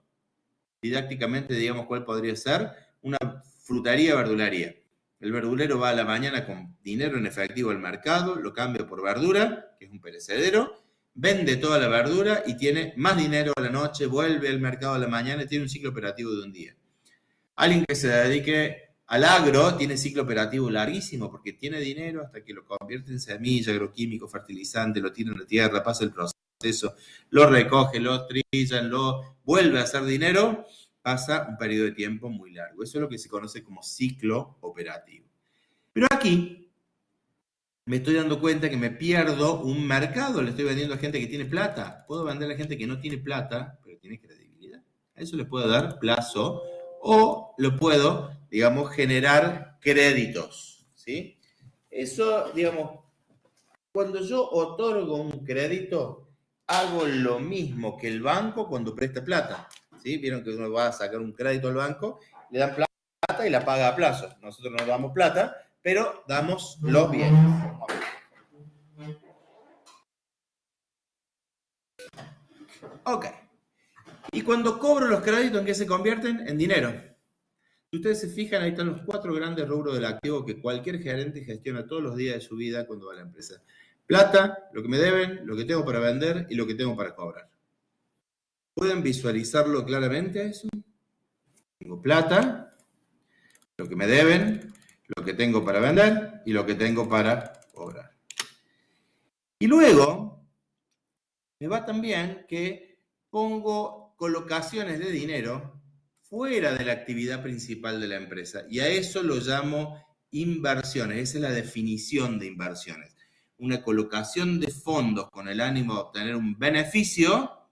didácticamente digamos cuál podría ser, una frutería, verdulería. El verdulero va a la mañana con dinero en efectivo al mercado, lo cambia por verdura, que es un perecedero, vende toda la verdura y tiene más dinero a la noche, vuelve al mercado a la mañana y tiene un ciclo operativo de un día. Alguien que se dedique al agro tiene ciclo operativo larguísimo porque tiene dinero hasta que lo convierte en semilla, agroquímico, fertilizante, lo tira en la tierra, pasa el proceso, lo recoge, lo trillan, lo vuelve a hacer dinero, pasa un periodo de tiempo muy largo. Eso es lo que se conoce como ciclo operativo. Pero aquí me estoy dando cuenta que me pierdo un mercado, le estoy vendiendo a gente que tiene plata. Puedo venderle a gente que no tiene plata, pero tiene credibilidad. A eso le puedo dar plazo o lo puedo, digamos, generar créditos, ¿sí? Eso, digamos, cuando yo otorgo un crédito, hago lo mismo que el banco cuando presta plata, ¿sí? Vieron que uno va a sacar un crédito al banco, le dan plata y la paga a plazo. Nosotros no damos plata, pero damos los bienes. Ok. Y cuando cobro los créditos, ¿en qué se convierten? En dinero. Si ustedes se fijan, ahí están los 4 grandes rubros del activo que cualquier gerente gestiona todos los días de su vida cuando va a la empresa. Plata, lo que me deben, lo que tengo para vender y lo que tengo para cobrar. ¿Pueden visualizarlo claramente eso? Tengo plata, lo que me deben, lo que tengo para vender y lo que tengo para cobrar. Y luego, me va también que pongo colocaciones de dinero fuera de la actividad principal de la empresa. Y a eso lo llamo inversiones. Esa es la definición de inversiones. Una colocación de fondos con el ánimo de obtener un beneficio.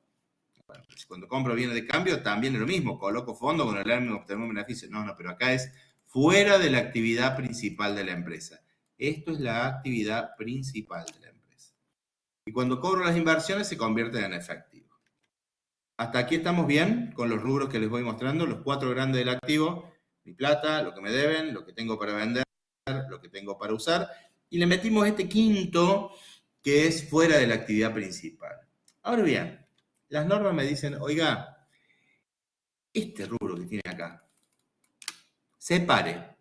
Bueno, pues cuando compro bienes de cambio también es lo mismo. Coloco fondos con el ánimo de obtener un beneficio. No, pero acá es fuera de la actividad principal de la empresa. Esto es la actividad principal de la empresa. Y cuando cobro las inversiones se convierten en efectivo. Hasta aquí estamos bien con los rubros que les voy mostrando, los 4 grandes del activo, mi plata, lo que me deben, lo que tengo para vender, lo que tengo para usar, y le metimos este quinto que es fuera de la actividad principal. Ahora bien, las normas me dicen, oiga, este rubro que tiene acá, separe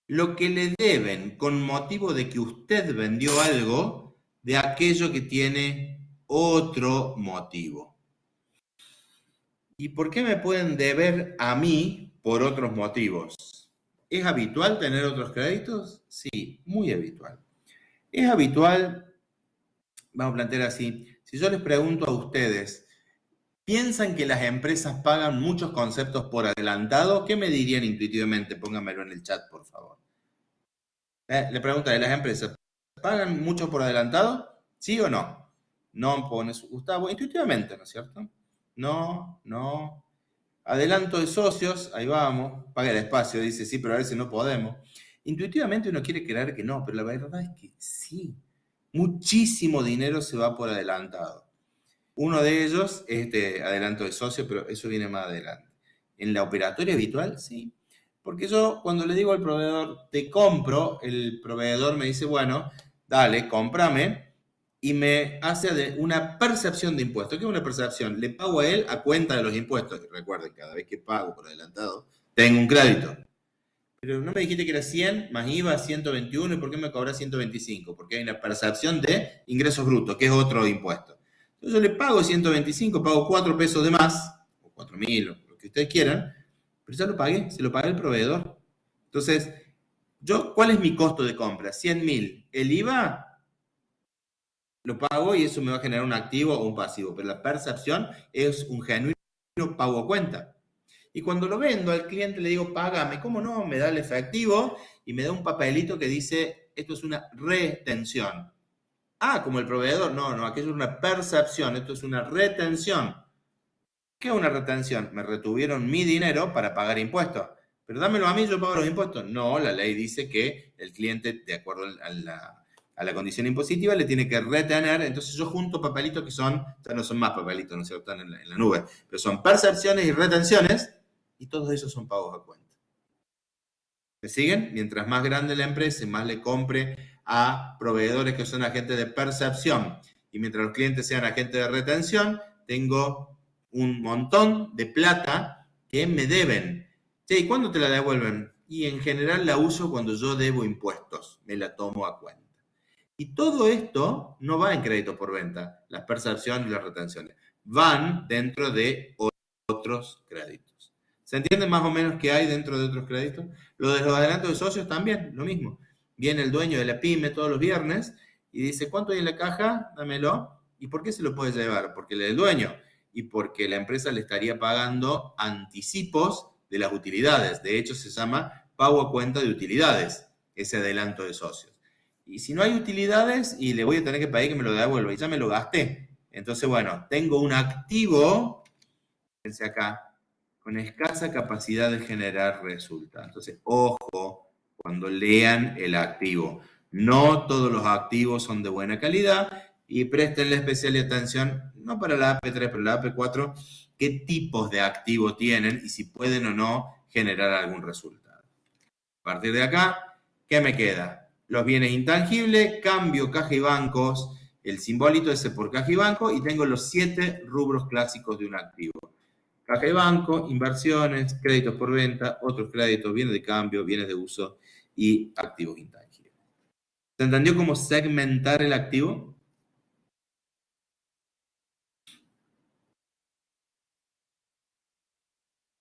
lo que le deben con motivo de que usted vendió algo de aquello que tiene otro motivo. ¿Y por qué me pueden deber a mí por otros motivos? ¿Es habitual tener otros créditos? Sí, muy habitual. Es habitual, vamos a plantear así, si yo les pregunto a ustedes, ¿piensan que las empresas pagan muchos conceptos por adelantado? ¿Qué me dirían intuitivamente? Pónganmelo en el chat, por favor. Le preguntaré, ¿las empresas pagan mucho por adelantado? ¿Sí o no? No pones Gustavo, intuitivamente, ¿no es cierto? No, no. Adelanto de socios, ahí vamos. Paga el espacio, dice sí, pero a veces no podemos. Intuitivamente uno quiere creer que no, pero la verdad es que sí. Muchísimo dinero se va por adelantado. Uno de ellos es este adelanto de socio, pero eso viene más adelante. En la operatoria habitual, sí. Porque yo cuando le digo al proveedor, te compro, el proveedor me dice, bueno, dale, cómprame, y me hace una percepción de impuestos. ¿Qué es una percepción? Le pago a él a cuenta de los impuestos. Y recuerden, cada vez que pago por adelantado, tengo un crédito. Pero no me dijiste que era 100 más IVA 121, ¿y por qué me cobras 125? Porque hay una percepción de ingresos brutos, que es otro impuesto. Entonces yo le pago 125, pago 4 pesos de más, o 4.000, o lo que ustedes quieran, pero ya lo pagué, se lo pagué el proveedor. Entonces, ¿cuál es mi costo de compra? 100.000. El IVA lo pago y eso me va a generar un activo o un pasivo, pero la percepción es un genuino pago a cuenta. Y cuando lo vendo al cliente le digo, págame, ¿cómo no? Me da el efectivo y me da un papelito que dice, esto es una retención. Ah, como el proveedor, no, aquello es una percepción, esto es una retención. ¿Qué es una retención? Me retuvieron mi dinero para pagar impuestos. Pero dámelo a mí, yo pago los impuestos. No, la ley dice que el cliente, de acuerdo a la condición impositiva, le tiene que retener. Entonces yo junto papelitos que son, ya no son más papelitos, no se están en la nube, pero son percepciones y retenciones, y todos esos son pagos a cuenta. ¿Me siguen? Mientras más grande la empresa y más le compre a proveedores que son agentes de percepción, y mientras los clientes sean agentes de retención, tengo un montón de plata que me deben. Che, ¿y cuándo te la devuelven? Y en general la uso cuando yo debo impuestos, me la tomo a cuenta. Y todo esto no va en crédito por venta, las percepciones y las retenciones. Van dentro de otros créditos. ¿Se entiende más o menos qué hay dentro de otros créditos? Lo de los adelantos de socios también, lo mismo. Viene el dueño de la pyme todos los viernes y dice, ¿cuánto hay en la caja? Dámelo. ¿Y por qué se lo puede llevar? Porque le da el dueño y porque la empresa le estaría pagando anticipos de las utilidades. De hecho, se llama pago a cuenta de utilidades, ese adelanto de socios. Y si no hay utilidades, y le voy a tener que pedir que me lo devuelva, y ya me lo gasté. Entonces, bueno, tengo un activo, fíjense acá, con escasa capacidad de generar resultados. Entonces, ojo cuando lean el activo. No todos los activos son de buena calidad y préstenle especial atención, no para la AP3, pero la AP4, qué tipos de activo tienen y si pueden o no generar algún resultado. A partir de acá, ¿qué me queda? Los bienes intangibles, cambio, caja y bancos, el simbolito ese por caja y banco, y tengo los 7 rubros clásicos de un activo. Caja y banco, inversiones, créditos por venta, otros créditos, bienes de cambio, bienes de uso y activos intangibles. ¿Se entendió cómo segmentar el activo?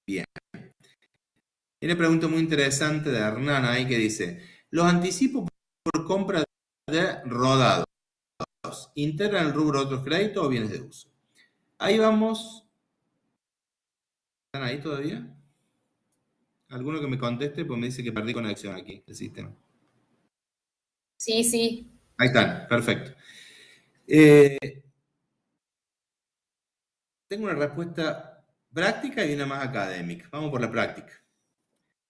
Bien. Y una pregunta muy interesante de Hernán ahí que dice, los anticipos por compra de rodados, ¿integran el rubro de otros créditos o bienes de uso? Ahí vamos. ¿Están ahí todavía? ¿Alguno que me conteste? Pues me dice que perdí conexión aquí, el sistema. Sí, sí. Ahí están, perfecto. Tengo una respuesta práctica y una más académica. Vamos por la práctica.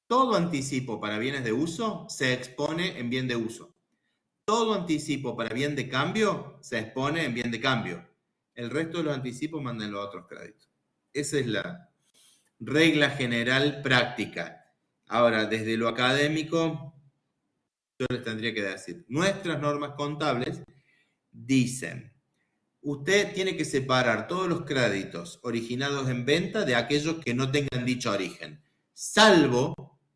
Todo anticipo para bienes de uso se expone en bien de uso. Todo anticipo para bien de cambio se expone en bien de cambio. El resto de los anticipos manden los otros créditos. Esa es la regla general práctica. Ahora, desde lo académico, yo les tendría que decir, nuestras normas contables dicen, usted tiene que separar todos los créditos originados en venta de aquellos que no tengan dicho origen, salvo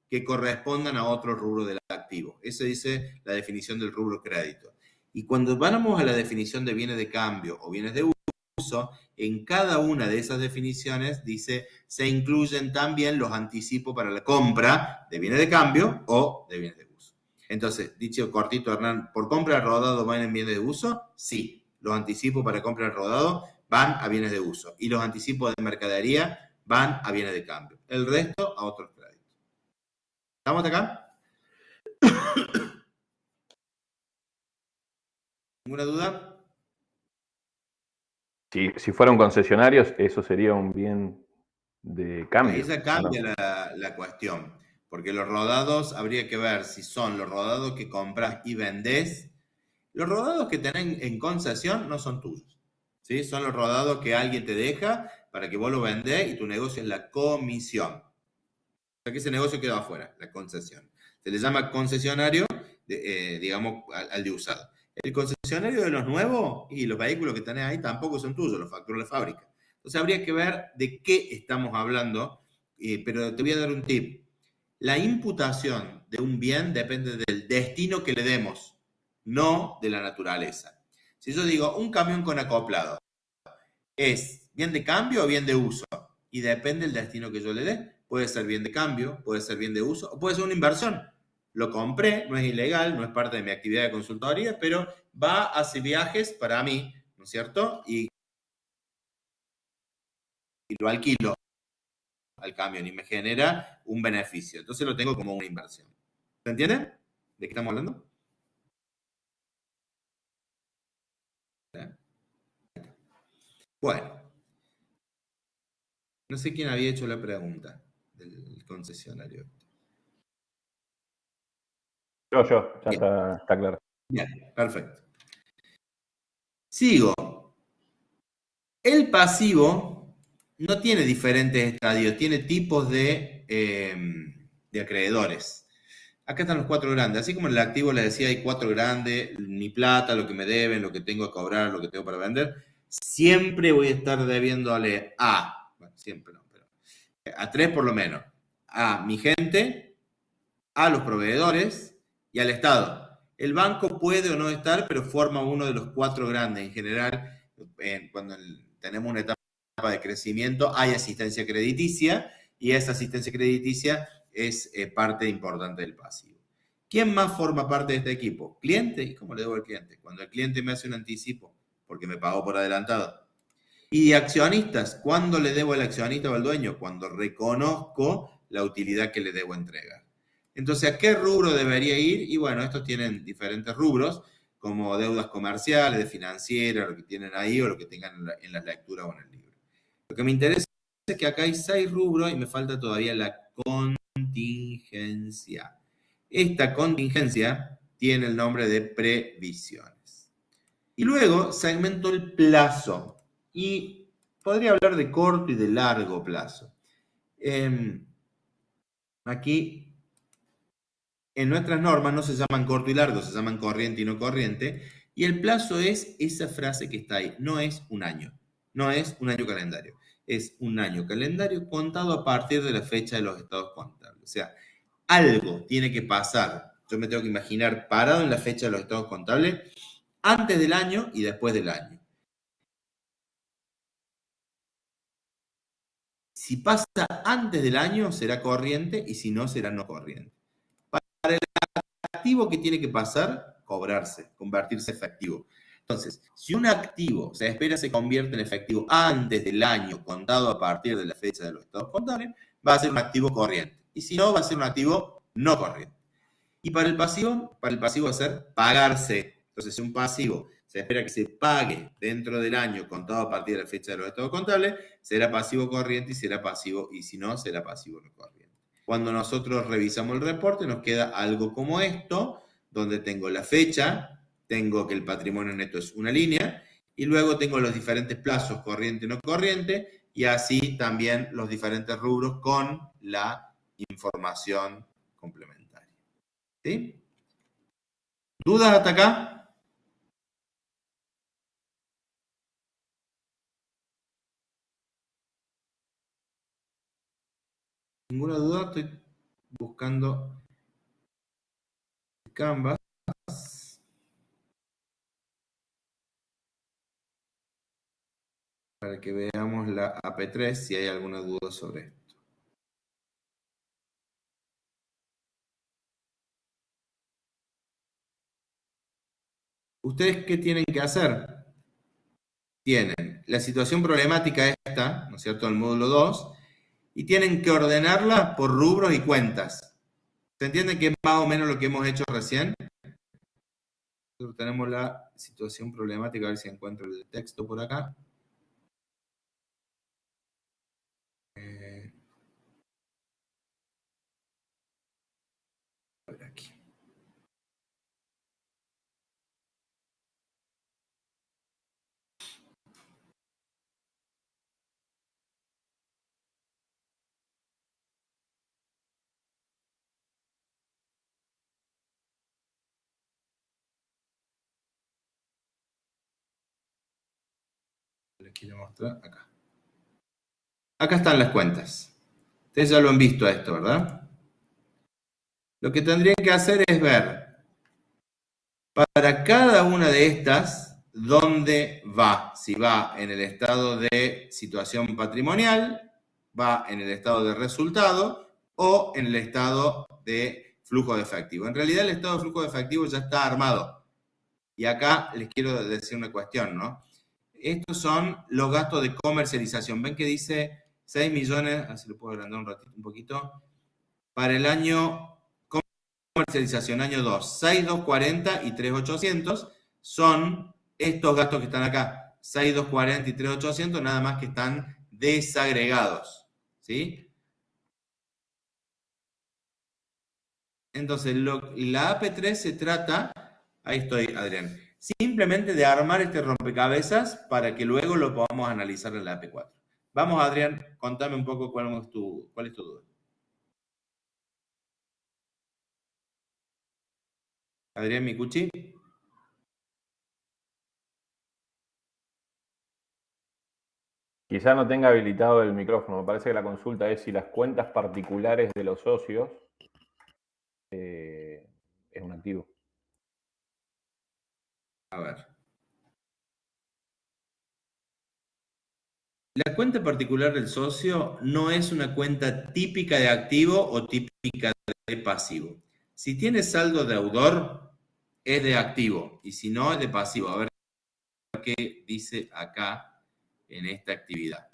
que correspondan a otro rubro del activo. Eso dice la definición del rubro crédito. Y cuando vamos a la definición de bienes de cambio o bienes de uso, uso, en cada una de esas definiciones dice, se incluyen también los anticipos para la compra de bienes de cambio o de bienes de uso. Entonces, dicho cortito, Hernán, ¿por compra de rodado van en bienes de uso? Sí. Los anticipos para compra de rodado van a bienes de uso. Y los anticipos de mercadería van a bienes de cambio. El resto a otros créditos. ¿Estamos hasta acá? ¿Ninguna duda? Si fueran concesionarios, eso sería un bien de cambio. Ahí ya cambia la cuestión, porque los rodados habría que ver si son los rodados que compras y vendés. Los rodados que tenés en concesión no son tuyos, ¿sí? Son los rodados que alguien te deja para que vos lo vendés y tu negocio es la comisión. O sea que ese negocio queda afuera, la concesión. Se le llama concesionario, digamos, al de usado. El concesionario de los nuevos y los vehículos que tenés ahí tampoco son tuyos, los facturas de fábrica. Entonces habría que ver de qué estamos hablando, pero te voy a dar un tip. La imputación de un bien depende del destino que le demos, no de la naturaleza. Si yo digo un camión con acoplado, ¿es bien de cambio o bien de uso? Y depende del destino que yo le dé. Puede ser bien de cambio, puede ser bien de uso, o puede ser una inversión. Lo compré, no es ilegal, no es parte de mi actividad de consultoría, pero va a hacer viajes para mí, ¿no es cierto? Y lo alquilo al camión y me genera un beneficio. Entonces lo tengo como una inversión. ¿Se entiende? ¿De qué estamos hablando? Bueno, no sé quién había hecho la pregunta del concesionario. Yo, ya está claro. Bien, perfecto. Sigo. El pasivo no tiene diferentes estadios, tiene tipos de acreedores. Acá están los 4 grandes. Así como en el activo les decía, hay 4 grandes, mi plata, lo que me deben, lo que tengo que cobrar, lo que tengo para vender. Siempre voy a estar debiéndole bueno, siempre no, pero a 3 por lo menos. A mi gente, a los proveedores y al Estado. El banco puede o no estar, pero forma uno de los 4 grandes. En general, cuando tenemos una etapa de crecimiento, hay asistencia crediticia y esa asistencia crediticia es parte importante del pasivo. ¿Quién más forma parte de este equipo? ¿Cliente? ¿Y cómo le debo al cliente? Cuando el cliente me hace un anticipo, porque me pagó por adelantado. Y accionistas, ¿cuándo le debo al accionista o al dueño? Cuando reconozco la utilidad que le debo entregar. Entonces, ¿a qué rubro debería ir? Y bueno, estos tienen diferentes rubros, como deudas comerciales, de financiera, lo que tienen ahí o lo que tengan en la lectura o en el libro. Lo que me interesa es que acá hay 6 rubros y me falta todavía la contingencia. Esta contingencia tiene el nombre de previsiones. Y luego segmento el plazo. Y podría hablar de corto y de largo plazo. Aquí, en nuestras normas no se llaman corto y largo, se llaman corriente y no corriente. Y el plazo es esa frase que está ahí. No es un año. No es un año calendario. Es un año calendario contado a partir de la fecha de los estados contables. O sea, algo tiene que pasar. Yo me tengo que imaginar parado en la fecha de los estados contables antes del año y después del año. Si pasa antes del año, será corriente y si no, será no corriente. Para el activo, ¿qué tiene que pasar? Cobrarse, convertirse en efectivo. Entonces, si un activo se espera se convierte en efectivo antes del año contado a partir de la fecha de los estados contables, va a ser un activo corriente. Y si no, va a ser un activo no corriente. Y para el pasivo va a ser pagarse. Entonces, si un pasivo se espera que se pague dentro del año contado a partir de la fecha de los estados contables, será pasivo corriente y si no, será pasivo no corriente. Cuando nosotros revisamos el reporte, nos queda algo como esto, donde tengo la fecha, tengo que el patrimonio neto es una línea, y luego tengo los diferentes plazos, corriente y no corriente, y así también los diferentes rubros con la información complementaria. ¿Sí? ¿Dudas hasta acá? ¿Ninguna duda? Estoy buscando Canvas. para que veamos la AP3 si hay alguna duda sobre esto. ¿Ustedes qué tienen que hacer? Tienen la situación problemática esta, ¿no es cierto?, del módulo 2, y tienen que ordenarla por rubros y cuentas. ¿Se entiende que es más o menos lo que hemos hecho recién? Nosotros tenemos la situación problemática, a ver si encuentro el texto por acá. A ver aquí. Les quiero mostrar acá. Acá están las cuentas. Ustedes ya lo han visto esto, ¿verdad? Lo que tendrían que hacer es ver para cada una de estas dónde va. Si va en el estado de situación patrimonial, va en el estado de resultado o en el estado de flujo de efectivo. En realidad el estado de flujo de efectivo ya está armado. Y acá les quiero decir una cuestión, ¿no? Estos son los gastos de comercialización. Ven que dice 6 millones, así lo puedo agrandar un poquito, para el año comercialización, año 2, 6,240 y 3,800 son estos gastos que están acá. 6,240 y 3,800 nada más que están desagregados, ¿sí? Entonces, la AP3 se trata, ahí estoy, Adrián, simplemente de armar este rompecabezas para que luego lo podamos analizar en la AP4. Vamos, Adrián, contame un poco cuál es tu duda. Adrián Micucci. Quizá no tenga habilitado el micrófono. Me parece que la consulta es si las cuentas particulares de los socios es un activo. A ver. La cuenta particular del socio no es una cuenta típica de activo o típica de pasivo. Si tiene saldo deudor, es de activo, y si no, es de pasivo. A ver qué dice acá en esta actividad.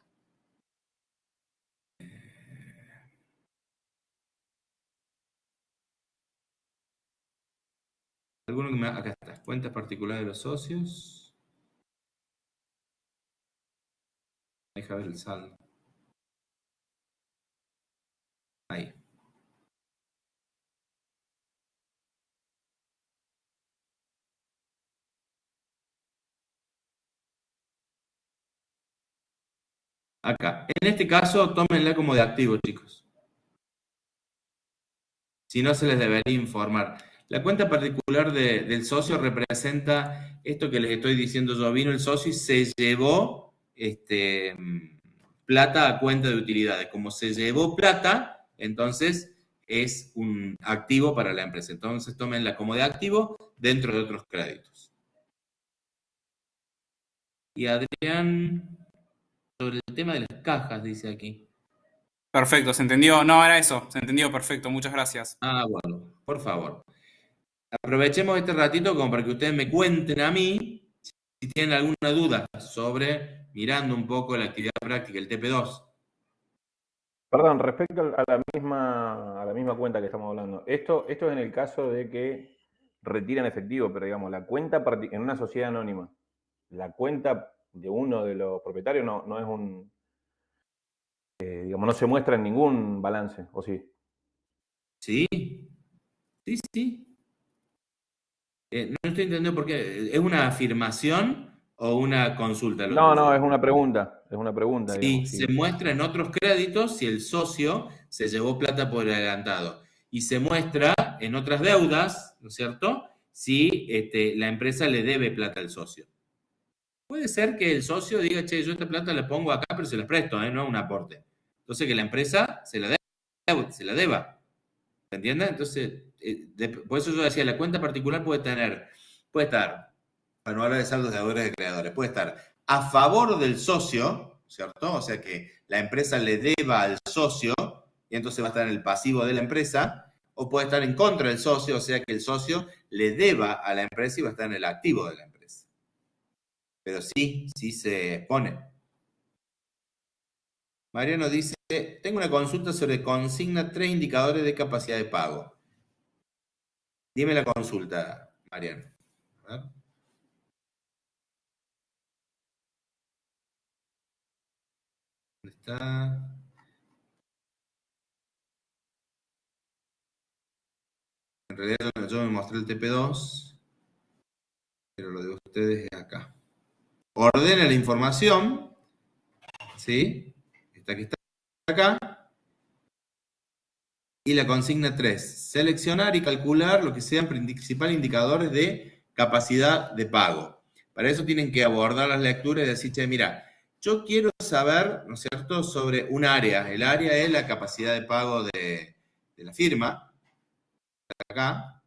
Acá está, cuentas particulares de los socios. Deja ver el saldo. Ahí. Acá. En este caso, tómenla como de activo, chicos. Si no, se les debería informar. La cuenta particular del socio representa esto que les estoy diciendo yo. Vino el socio y se llevó plata a cuenta de utilidades. Como se llevó plata, entonces es un activo para la empresa. Entonces tómenla como de activo dentro de otros créditos. Y Adrián, sobre el tema de las cajas, dice aquí. Perfecto, ¿se entendió? No, era eso, se entendió, perfecto, muchas gracias. Ah, bueno, por favor. Aprovechemos este ratito como para que ustedes me cuenten a mí si tienen alguna duda sobre, mirando un poco la actividad práctica, el TP2. Perdón, respecto a la misma cuenta que estamos hablando. Esto es en el caso de que retiran efectivo, pero digamos, la cuenta en una sociedad anónima, la cuenta de uno de los propietarios no es un, digamos, no se muestra en ningún balance, ¿o sí? Sí, sí, sí. No estoy entendiendo por qué. ¿Es una afirmación o una consulta? No, es una pregunta, Sí, digamos. se muestra en otros créditos si el socio se llevó plata por adelantado. Y se muestra en otras deudas, ¿no es cierto? Si la empresa le debe plata al socio. Puede ser que el socio diga, che, yo esta plata la pongo acá, pero se la presto, no es un aporte. Entonces que la empresa se la deba. ¿Se entiende? Entonces, por eso yo decía, la cuenta particular puede estar, para no hablar de saldos de deudores de creadores, puede estar a favor del socio, ¿cierto? O sea que la empresa le deba al socio y entonces va a estar en el pasivo de la empresa, o puede estar en contra del socio, o sea que el socio le deba a la empresa y va a estar en el activo de la empresa. Pero sí se expone. Mariano dice, tengo una consulta sobre consigna 3 indicadores de capacidad de pago. Dime la consulta, Mariano. A ver. ¿Dónde está? En realidad yo me mostré el TP2, pero lo de ustedes es acá. Ordena la información, ¿sí? Esta que está acá. Y la consigna 3, seleccionar y calcular lo que sean principales indicadores de capacidad de pago. Para eso tienen que abordar las lecturas y decir, che, mira, yo quiero saber, ¿no es cierto?, sobre un área. El área es la capacidad de pago de la firma, acá.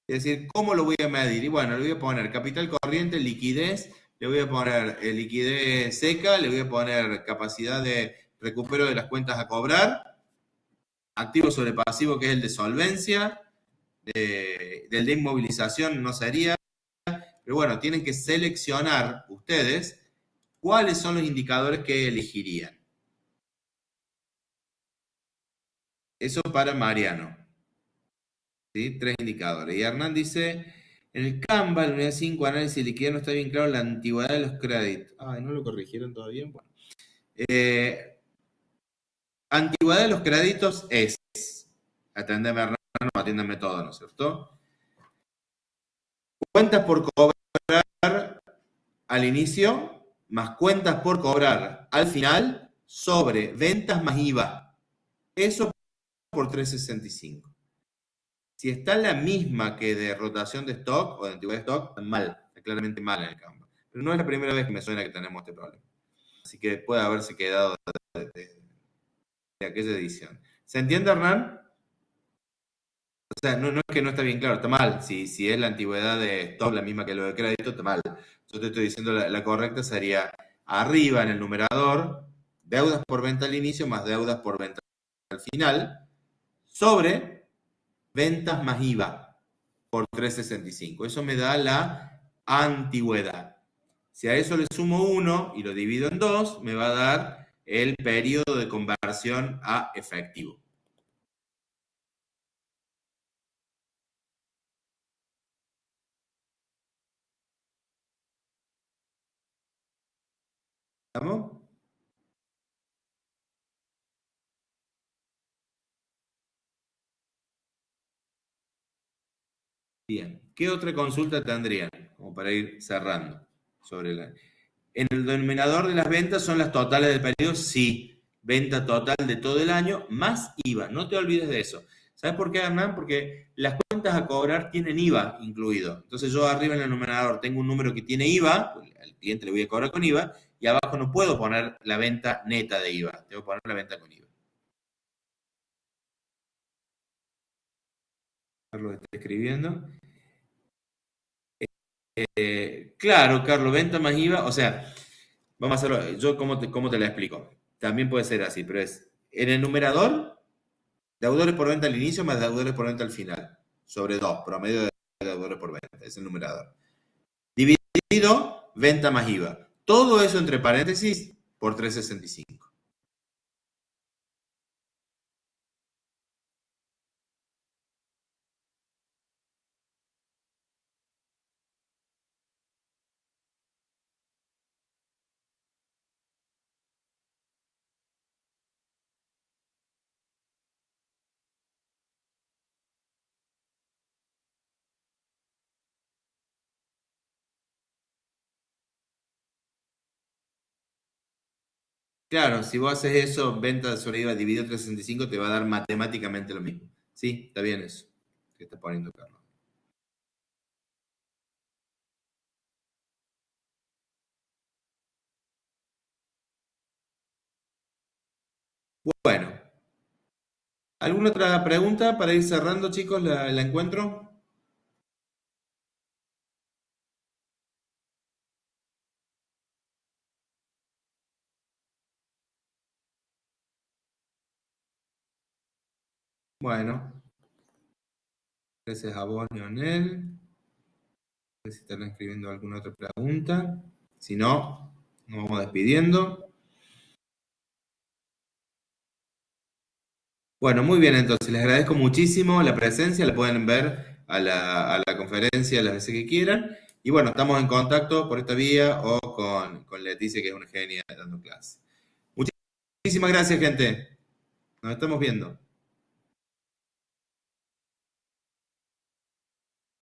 Es decir, ¿cómo lo voy a medir? Y bueno, le voy a poner capital corriente, liquidez, le voy a poner liquidez seca, le voy a poner capacidad de recupero de las cuentas a cobrar, activo sobre pasivo, que es el de solvencia, del de inmovilización no sería, pero bueno, tienen que seleccionar ustedes cuáles son los indicadores que elegirían. Eso para Mariano. ¿Sí? 3 indicadores. Y Hernán dice, en el Canva, la unidad 5, análisis de liquidez, no está bien claro la antigüedad de los créditos. Ay, ¿no lo corrigieron todavía? Bueno. Antigüedad de los créditos es, aténdeme Hernán, no atiéndame todo, ¿no es cierto? Cuentas por cobrar al inicio, más cuentas por cobrar al final, sobre ventas más IVA. Eso por 365. Si está la misma que de rotación de stock o de antigüedad de stock, está mal, está claramente mal en el Canva. Pero no es la primera vez que me suena que tenemos este problema. Así que puede haberse quedado de aquella edición. ¿Se entiende, Hernán? O sea, no es que no está bien claro, está mal. Si es la antigüedad de stock la misma que lo de crédito, está mal. Yo te estoy diciendo la correcta sería arriba en el numerador, deudas por venta al inicio más deudas por venta al final, sobre ventas más IVA por 365. Eso me da la antigüedad. Si a eso le sumo 1 y lo divido en 2, me va a dar el periodo de conversión a efectivo. ¿Estamos? Bien. ¿Qué otra consulta tendrían? Como para ir cerrando. En el denominador de las ventas son las totales del periodo, sí. Venta total de todo el año más IVA. No te olvides de eso. ¿Sabes por qué, Hernán? Porque las cuentas a cobrar tienen IVA incluido. Entonces yo arriba en el denominador tengo un número que tiene IVA, al cliente le voy a cobrar con IVA, y abajo no puedo poner la venta neta de IVA. Tengo que poner la venta con IVA. Carlos está escribiendo. Claro, Carlos, venta más IVA, o sea, vamos a hacerlo, yo cómo te la explico. También puede ser así, pero es en el numerador, deudores por venta al inicio más deudores por venta al final, sobre 2, promedio de deudores por venta, es el numerador. Dividido, venta más IVA. Todo eso entre paréntesis por 365. Claro, si vos haces eso, venta sobre IVA dividido 365, te va a dar matemáticamente lo mismo. Sí, está bien eso que está poniendo Carlos. Bueno, ¿alguna otra pregunta para ir cerrando, chicos, la encuentro? Bueno, gracias a vos, Leonel. No sé si están escribiendo alguna otra pregunta. Si no, nos vamos despidiendo. Bueno, muy bien, entonces les agradezco muchísimo la presencia, la pueden ver a la conferencia las veces que quieran. Y bueno, estamos en contacto por esta vía o con Leticia, que es una genia dando clase. Muchísimas gracias, gente. Nos estamos viendo.